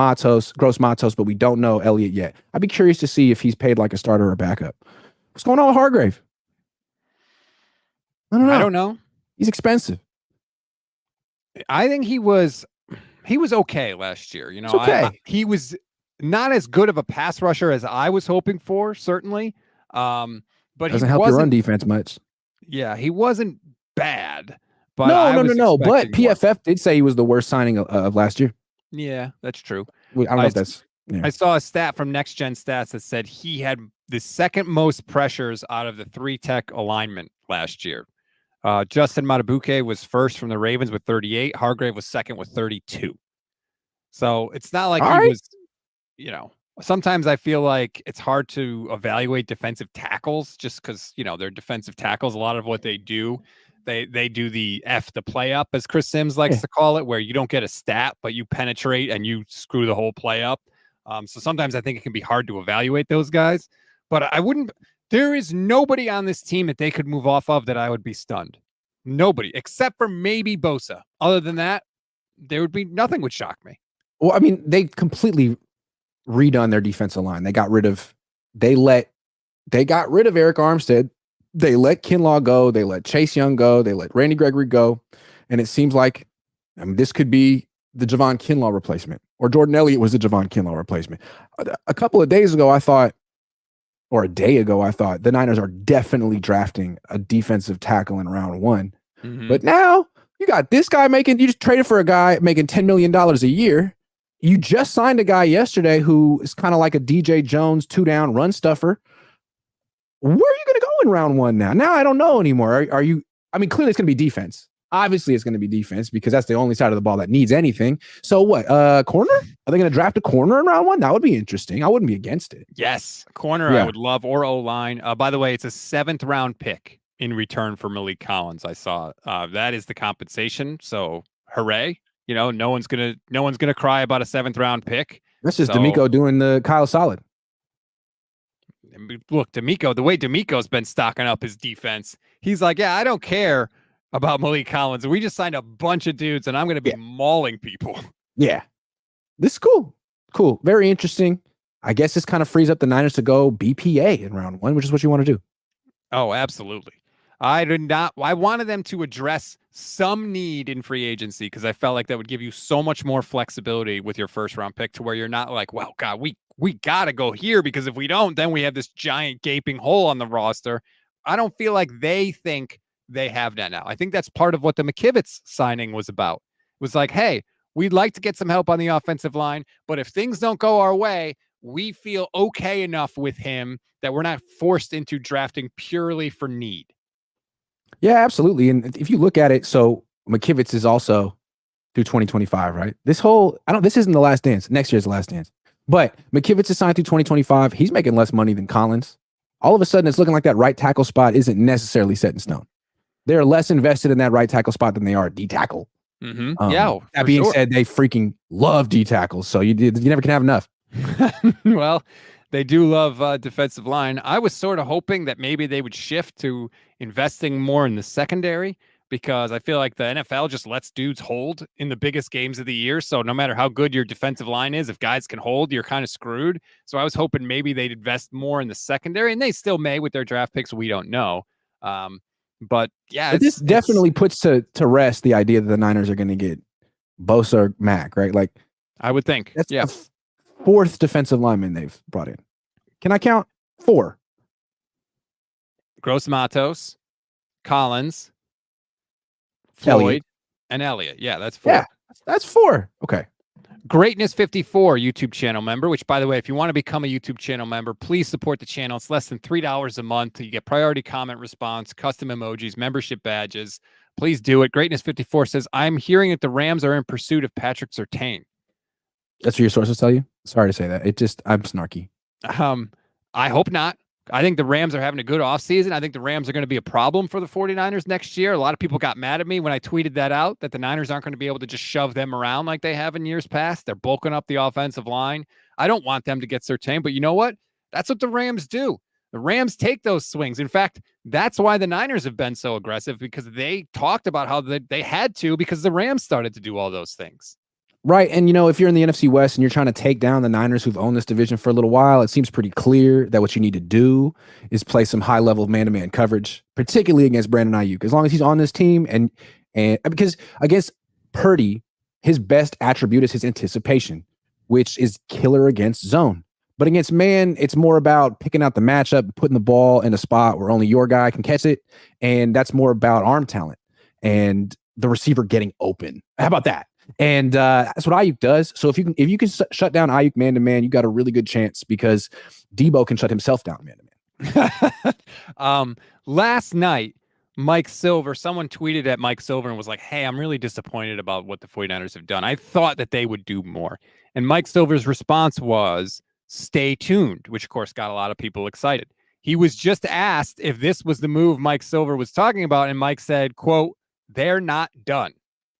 Gross Matos, but we don't know Elliott yet. I'd be curious to see if he's paid like a starter or backup. What's going on with Hargrave? I don't know. He's expensive. I think he was okay last year. You know, okay. He was not as good of a pass rusher as I was hoping for, certainly. But doesn't help your run defense much. Yeah, he wasn't bad. But no. But PFF did say he was the worst signing of last year. Yeah, that's true. I don't know if that's. Yeah. I saw a stat from Next Gen Stats that said he had the second most pressures out of the 3-tech alignment last year. Justin Matabuke was first from the Ravens with 38. Hargrave was second with 32. So it's not like was, you know, sometimes I feel like it's hard to evaluate defensive tackles just because, you know, they're defensive tackles. A lot of what they do, they do the play up, as Chris Sims likes to call it, where you don't get a stat, but you penetrate and you screw the whole play up. So sometimes I think it can be hard to evaluate those guys, but there is nobody on this team that they could move off of that I would be stunned. Nobody, except for maybe Bosa. Other than that, there would be nothing would shock me. Well, I mean, they completely redone their defensive line. They got rid of Eric Armstead. They let Kinlaw go. They let Chase Young go. They let Randy Gregory go. And it seems like this could be the Javon Kinlaw replacement, or Jordan Elliott was the Javon Kinlaw replacement. A couple of days ago, or a day ago, I thought the Niners are definitely drafting a defensive tackle in round 1. Mm-hmm. But now you got this guy you just traded for a guy making $10 million a year. You just signed a guy yesterday who is kind of like a DJ Jones 2-down run stuffer. Where are you going to go in round 1 now? Now I don't know anymore. Are you? I mean, clearly it's going to be defense. Obviously, it's going to be defense because that's the only side of the ball that needs anything. So what? Corner? Are they going to draft a corner in round 1? That would be interesting. I wouldn't be against it. Yes, corner I would love, or O-line. By the way, it's a 7th round pick in return for Malik Collins. I saw that is the compensation. So hooray! You know, no one's gonna cry about a 7th round pick. That's just D'Amico doing the Kyle Solid. Look, D'Amico, the way D'Amico's been stocking up his defense, he's like, yeah, I don't care about Malik Collins. We just signed a bunch of dudes, and I'm going to be mauling people. Yeah. This is cool. Cool. Very interesting. I guess this kind of frees up the Niners to go BPA in round 1, which is what you want to do. Oh, absolutely. I wanted them to address some need in free agency because I felt like that would give you so much more flexibility with your first round pick to where you're not like, well, God, we got to go here because if we don't, then we have this giant gaping hole on the roster. I don't feel like they think they have that now. I think that's part of what the McKivitz signing was about. It was like, hey, we'd like to get some help on the offensive line, but if things don't go our way, we feel okay enough with him that we're not forced into drafting purely for need. Yeah, absolutely. And if you look at it, so McKivitz is also through 2025, right? This isn't the last dance. Next year's the last dance. But McKivitz is signed through 2025. He's making less money than Collins. All of a sudden, it's looking like that right tackle spot isn't necessarily set in stone. They're less invested in that right tackle spot than they are D tackle. Mm-hmm. That being said, they freaking love D tackles, so you never can have enough. Well, they do love defensive line. I was sort of hoping that maybe they would shift to investing more in the secondary because I feel like the NFL just lets dudes hold in the biggest games of the year. So no matter how good your defensive line is, if guys can hold, you're kind of screwed. So I was hoping maybe they'd invest more in the secondary, and they still may with their draft picks. We don't know. But yeah, this definitely puts to rest the idea that the Niners are going to get Bosa or Mac, right? Like I would think. That's the 4th defensive lineman they've brought in. Can I count 4? Gross Matos, Collins, Floyd, and Elliott. Yeah, that's 4. Yeah, that's 4. Okay. Greatness 54 YouTube channel member, which, by the way, if you want to become a YouTube channel member, please support the channel. It's less than $3 a month. You get priority comment response, custom emojis, membership badges. Please do it. Greatness 54 says, I'm hearing that the Rams are in pursuit of Patrick Surtain. That's what your sources tell you? Sorry to say that. I'm snarky. I hope not. I think the Rams are having a good offseason. I think the Rams are going to be a problem for the 49ers next year. A lot of people got mad at me when I tweeted that out, that the Niners aren't going to be able to just shove them around like they have in years past. They're bulking up the offensive line. I don't want them to get Surtain, but you know what? That's what the Rams do. The Rams take those swings. In fact, that's why the Niners have been so aggressive, because they talked about how they had to, because the Rams started to do all those things. Right. And, if you're in the NFC West and you're trying to take down the Niners who've owned this division for a little while, it seems pretty clear that what you need to do is play some high level of man-to-man coverage, particularly against Brandon Aiyuk. As long as he's on this team and because against Purdy, his best attribute is his anticipation, which is killer against zone. But against man, it's more about picking out the matchup, putting the ball in a spot where only your guy can catch it. And that's more about arm talent and the receiver getting open. How about that? And that's what Aiyuk does. So if you can shut down Aiyuk man to man, you got a really good chance, because Debo can shut himself down man to man. Last night, Mike Silver, someone tweeted at Mike Silver and was like, hey, I'm really disappointed about what the 49ers have done. I thought that they would do more. And Mike Silver's response was, stay tuned, which of course got a lot of people excited. He was just asked if this was the move Mike Silver was talking about, and Mike said, quote, they're not done.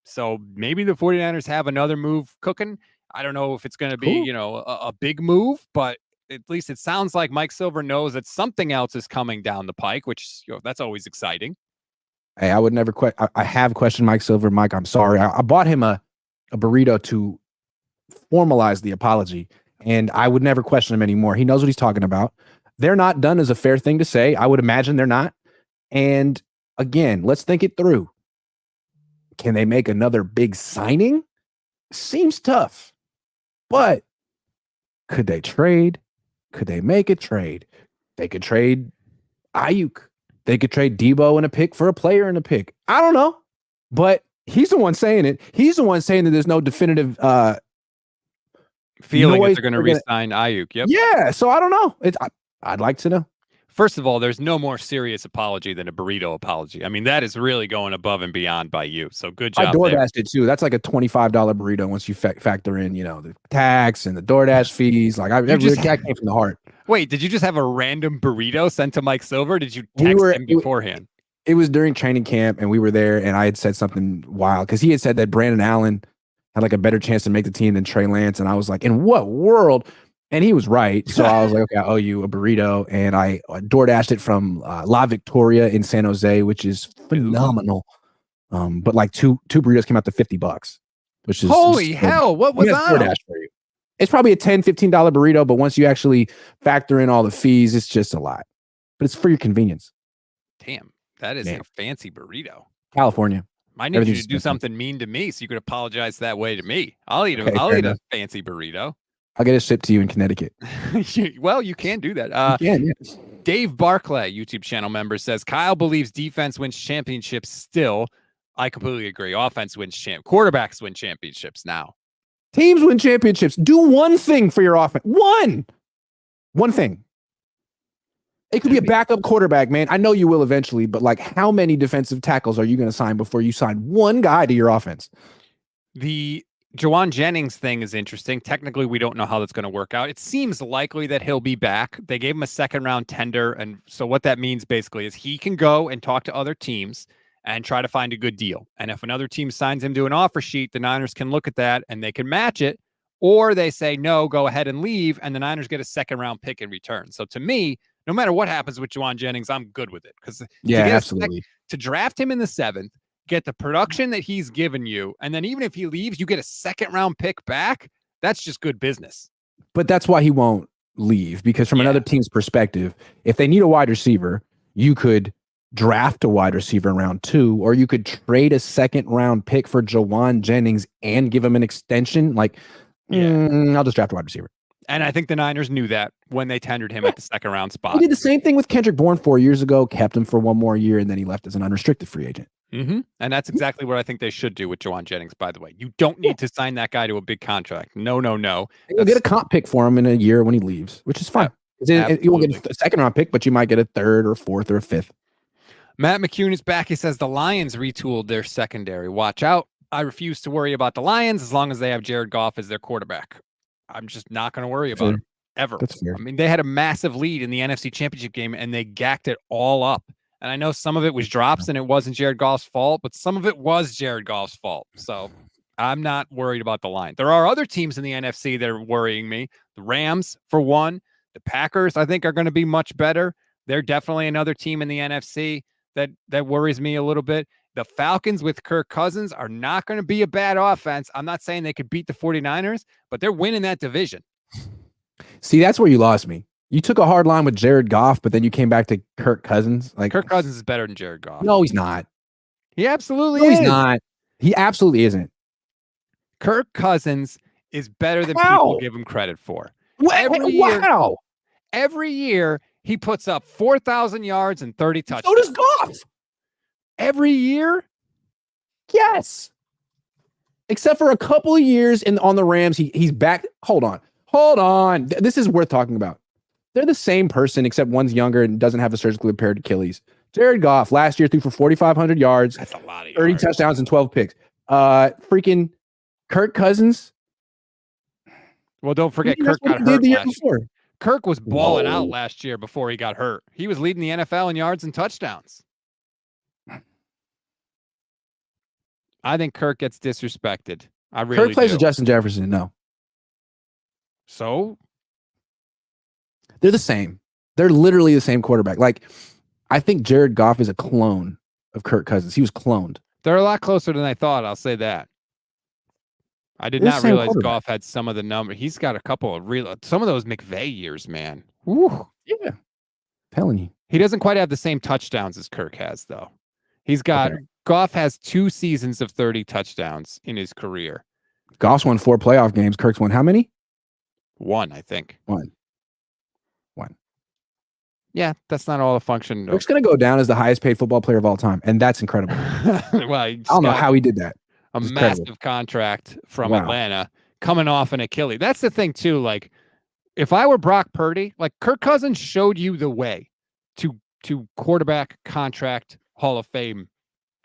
So maybe the 49ers have another move cooking. I don't know if it's going to be, a big move, but at least it sounds like Mike Silver knows that something else is coming down the pike, which that's always exciting. Hey, I would never I have questioned Mike Silver. Mike, I'm sorry. I bought him a burrito to formalize the apology, and I would never question him anymore. He knows what he's talking about. They're not done is a fair thing to say. I would imagine they're not. And again, let's think it through. Can they make another big signing? Seems tough. But could they trade? Could they make a trade? They could trade Aiyuk. They could trade Debo and a pick for a player and a pick. I don't know. But he's the one saying it. He's the one saying that there's no definitive feeling that they're going to re-sign Aiyuk. Yep. Yeah. So I don't know. I'd like to know. First of all, there's no more serious apology than a burrito apology. I mean, that is really going above and beyond by you. So good job. I DoorDashed it too. That's like a $25 burrito once you factor in, the tax and the DoorDash fees. Like that came from the heart. Wait, did you just have a random burrito sent to Mike Silver? Did you text him beforehand? It was during training camp, and we were there, and I had said something wild because he had said that Brandon Allen had like a better chance to make the team than Trey Lance, and I was like, in what world? And he was right. So I was like, okay, I owe you a burrito. And I DoorDashed it from La Victoria in San Jose, which is phenomenal. But like two burritos came out to $50, which is holy hell. What was that? It's probably a $10, $15 burrito, but once you actually factor in all the fees, it's just a lot. But it's for your convenience. Damn, that is a fancy burrito. California. I need you to do something mean to me so you could apologize that way to me. I'll eat a fancy burrito. I'll get it shipped to you in Connecticut. Well, you can do that. You can, yes. Dave Barclay, YouTube channel member, says Kyle believes defense wins championships still. I completely agree. Offense wins quarterbacks win championships now. Teams win championships. Do one thing for your offense. One thing. It could be a backup quarterback, man. I know you will eventually, but like, how many defensive tackles are you going to sign before you sign one guy to your offense? The Jawan Jennings thing is interesting. Technically, we don't know how that's going to work out. It seems likely that he'll be back. They gave him a second-round tender, and so what that means basically is he can go and talk to other teams and try to find a good deal. And if another team signs him to an offer sheet, the Niners can look at that and they can match it, or they say, no, go ahead and leave, and the Niners get a second-round pick in return. So to me, no matter what happens with Jawan Jennings, I'm good with it. Because absolutely. To draft him in the 7th, get the production that he's given you, and then even if he leaves, you get a second-round pick back. That's just good business. But that's why he won't leave, because from another team's perspective, if they need a wide receiver, you could draft a wide receiver in round 2, or you could trade a second-round pick for Jawan Jennings and give him an extension. Like, I'll just draft a wide receiver. And I think the Niners knew that when they tendered him at the second-round spot. He did the same thing with Kendrick Bourne 4 years ago, kept him for one more year, and then he left as an unrestricted free agent. And that's exactly what I think they should do with Jawan Jennings, by the way. You don't need to sign that guy to a big contract. No. And you'll get a comp pick for him in a year when he leaves, which is fine. You won't get a second round pick, but you might get a third or fourth or a fifth. Matt McCune is back. He says the Lions retooled their secondary. Watch out. I refuse to worry about the Lions as long as they have Jared Goff as their quarterback. I'm just not going to worry about him ever. That's fair. I mean, they had a massive lead in the NFC Championship game, and they gacked it all up. And I know some of it was drops, and it wasn't Jared Goff's fault, but some of it was Jared Goff's fault. So I'm not worried about the line. There are other teams in the NFC that are worrying me. The Rams, for one. The Packers, I think, are going to be much better. They're definitely another team in the NFC that worries me a little bit. The Falcons with Kirk Cousins are not going to be a bad offense. I'm not saying they could beat the 49ers, but they're winning that division. See, that's where you lost me. You took a hard line with Jared Goff, but then you came back to Kirk Cousins. Like Kirk Cousins is better than Jared Goff. No, he's not. He absolutely is. He's not. He absolutely isn't. Kirk Cousins is better than people give him credit for. Every year, he puts up 4,000 yards and 30 touchdowns. So does Goff. Every year? Yes. Except for a couple of years on the Rams, he's back. Hold on. This is worth talking about. They're the same person, except one's younger and doesn't have a surgically repaired Achilles. Jared Goff last year threw for 4,500 yards. That's a lot of 30 touchdowns and 12 picks. Freaking Kirk Cousins. Well, don't forget Kirk got hurt last year. Kirk was balling out last year before he got hurt. He was leading the NFL in yards and touchdowns. I think Kirk gets disrespected. I really Kirk plays do. with Justin Jefferson. No. So? They're the same. They're literally the same quarterback. Like, I think Jared Goff is a clone of Kirk Cousins. He was cloned. They're a lot closer than I thought. I'll say that. I did not realize Goff had some of the numbers. He's got a couple of some of those McVay years, man. Woo. Yeah. Telling you. He doesn't quite have the same touchdowns as Kirk has, though. He's got Goff has 2 seasons of 30 touchdowns in his career. Goff's won 4 playoff games. Kirk's won how many? 1, I think. 1. Yeah, that's not all a function. Kirk's going to go down as the highest paid football player of all time, and that's incredible. Well, I don't know how he did that. A massive contract from Atlanta coming off an Achilles. That's the thing, too. Like, if I were Brock Purdy, like Kirk Cousins showed you the way to quarterback contract Hall of Fame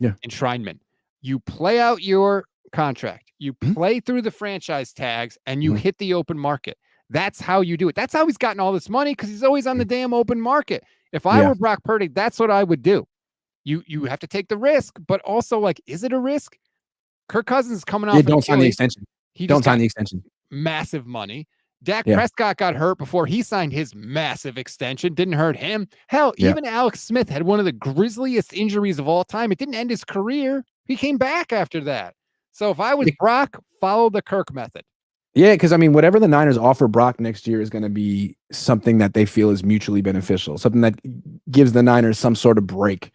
enshrinement. You play out your contract. You play through the franchise tags, and you hit the open market. That's how you do it. That's how he's gotten all this money, because he's always on the damn open market. If I were Brock Purdy, that's what I would do. You have to take the risk, but also, like, is it a risk? Kirk Cousins is coming off. Don't sign the extension. Don't sign the extension. Massive money. Dak Prescott got hurt before he signed his massive extension. Didn't hurt him. Hell, even Alex Smith had one of the grisliest injuries of all time. It didn't end his career. He came back after that. So if I was Brock, follow the Kirk method. Yeah, because, I mean, whatever the Niners offer Brock next year is going to be something that they feel is mutually beneficial, something that gives the Niners some sort of break.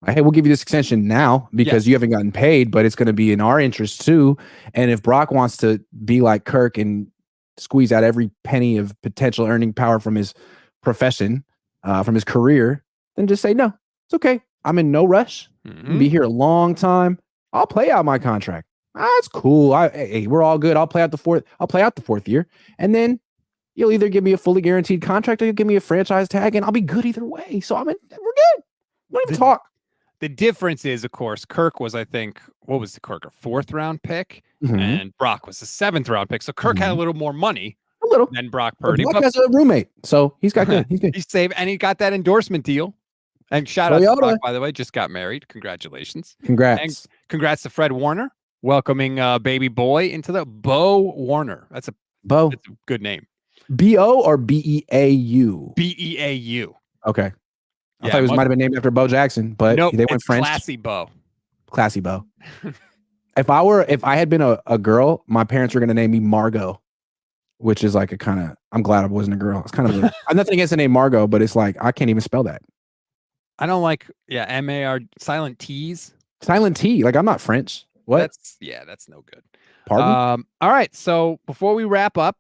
Like, hey, we'll give you this extension now because you haven't gotten paid, but it's going to be in our interest too. And if Brock wants to be like Kirk and squeeze out every penny of potential earning power from his profession, from his career, then just say, no, it's okay. I'm in no rush. I'll be here a long time. I'll play out my contract. That's cool. Hey, we're all good. I'll play out the 4th year. And then you'll either give me a fully guaranteed contract or you'll give me a franchise tag, and I'll be good either way. So we're good. Don't even talk. The difference is, of course, Kirk was, I think, what was the Kirk? A 4th round pick, and Brock was a 7th round pick. So Kirk had a little more money than Brock Purdy. Brock has a roommate, so he's got good. He's good. He's saved, and he got that endorsement deal. And shout out to Brock, by the way, just got married. Congratulations. Congrats. And congrats to Fred Warner, welcoming baby boy into the Bo Warner. That's a good name. B-O or B-E-A-U? B-E-A-U. Okay. I thought it might have been named after Bo Jackson, but they went French. Classy Bo. Classy Bo. If I had been a girl, my parents were going to name me Margot, which is like I'm glad I wasn't a girl. It's kind of I'm nothing against the name Margot, but it's like, I can't even spell that. I don't like, M-A-R, silent T's. Silent T. Like, I'm not French. What? That's no good. Pardon? All right. So before we wrap up,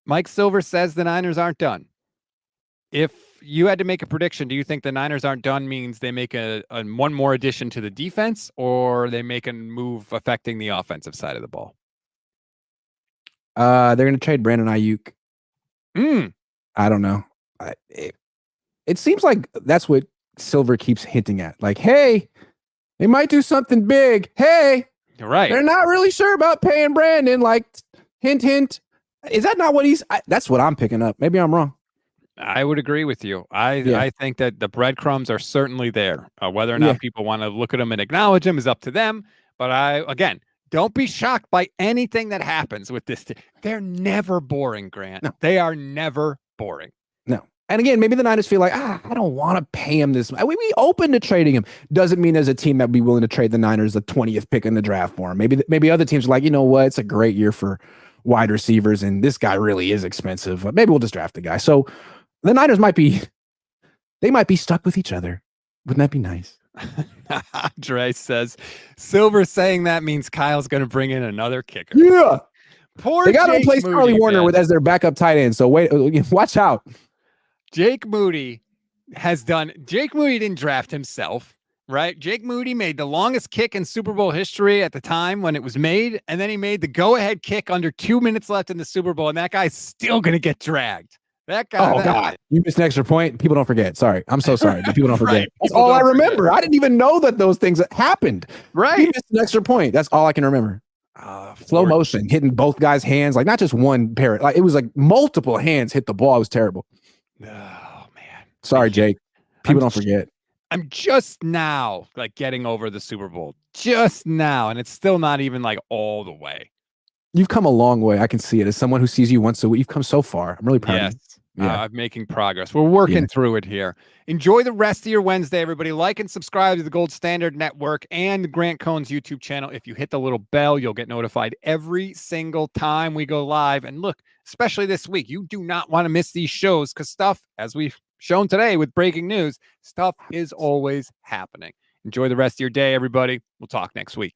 Mike Silver says the Niners aren't done. If you had to make a prediction, do you think the Niners aren't done means they make a one more addition to the defense, or they make a move affecting the offensive side of the ball? They're going to trade Brandon Aiyuk. Mm. I don't know. It seems like that's what Silver keeps hinting at. Like, hey, they might do something big. Hey, You're right. they're not really sure about paying Brandon. Like, hint, hint. Is that not what that's what I'm picking up. Maybe I'm wrong. I would agree with you. I think that the breadcrumbs are certainly there. Whether or not people want to look at them and acknowledge them is up to them. But again, don't be shocked by anything that happens with this. They're never boring, Grant. No. They are never boring. No. And again, maybe the Niners feel like, I don't want to pay him this. We open to trading him. Doesn't mean there's a team that would be willing to trade the Niners the 20th pick in the draft for him. Maybe other teams are like, you know what? It's a great year for wide receivers, and this guy really is expensive. Maybe we'll just draft the guy. So the Niners might be stuck with each other. Wouldn't that be nice? Dre says, Silver saying that means Kyle's going to bring in another kicker. Yeah. Poor they got to Jake replace Moody, Charlie Warner man. as their backup tight end. So watch out. Jake Moody didn't draft himself, right? Jake Moody made the longest kick in Super Bowl history at the time when it was made. And then he made the go-ahead kick under 2 minutes left in the Super Bowl. And that guy's still going to get dragged. That guy. Oh, God. You missed an extra point. People don't forget. Sorry. I'm so sorry. But people don't forget. Right. That's all I remember. I didn't even know that those things happened. Right. You missed an extra point. That's all I can remember. Slow motion, hitting both guys' hands, like not just one pair. Like it was like multiple hands hit the ball. It was terrible. Oh, man. Sorry, Jake. People don't forget. I'm just now like getting over the Super Bowl. Just now. And it's still not even like all the way. You've come a long way. I can see it. As someone who sees you once a week, you've come so far. I'm really proud of you. Yeah. I'm making progress. We're working through it here. Enjoy the rest of your Wednesday, everybody. Like and subscribe to the Gold Standard Network and Grant Cohn's YouTube channel. If you hit the little bell, you'll get notified every single time we go live. And look, especially this week, you do not want to miss these shows because stuff, as we've shown today with breaking news, stuff is always happening. Enjoy the rest of your day, everybody. We'll talk next week.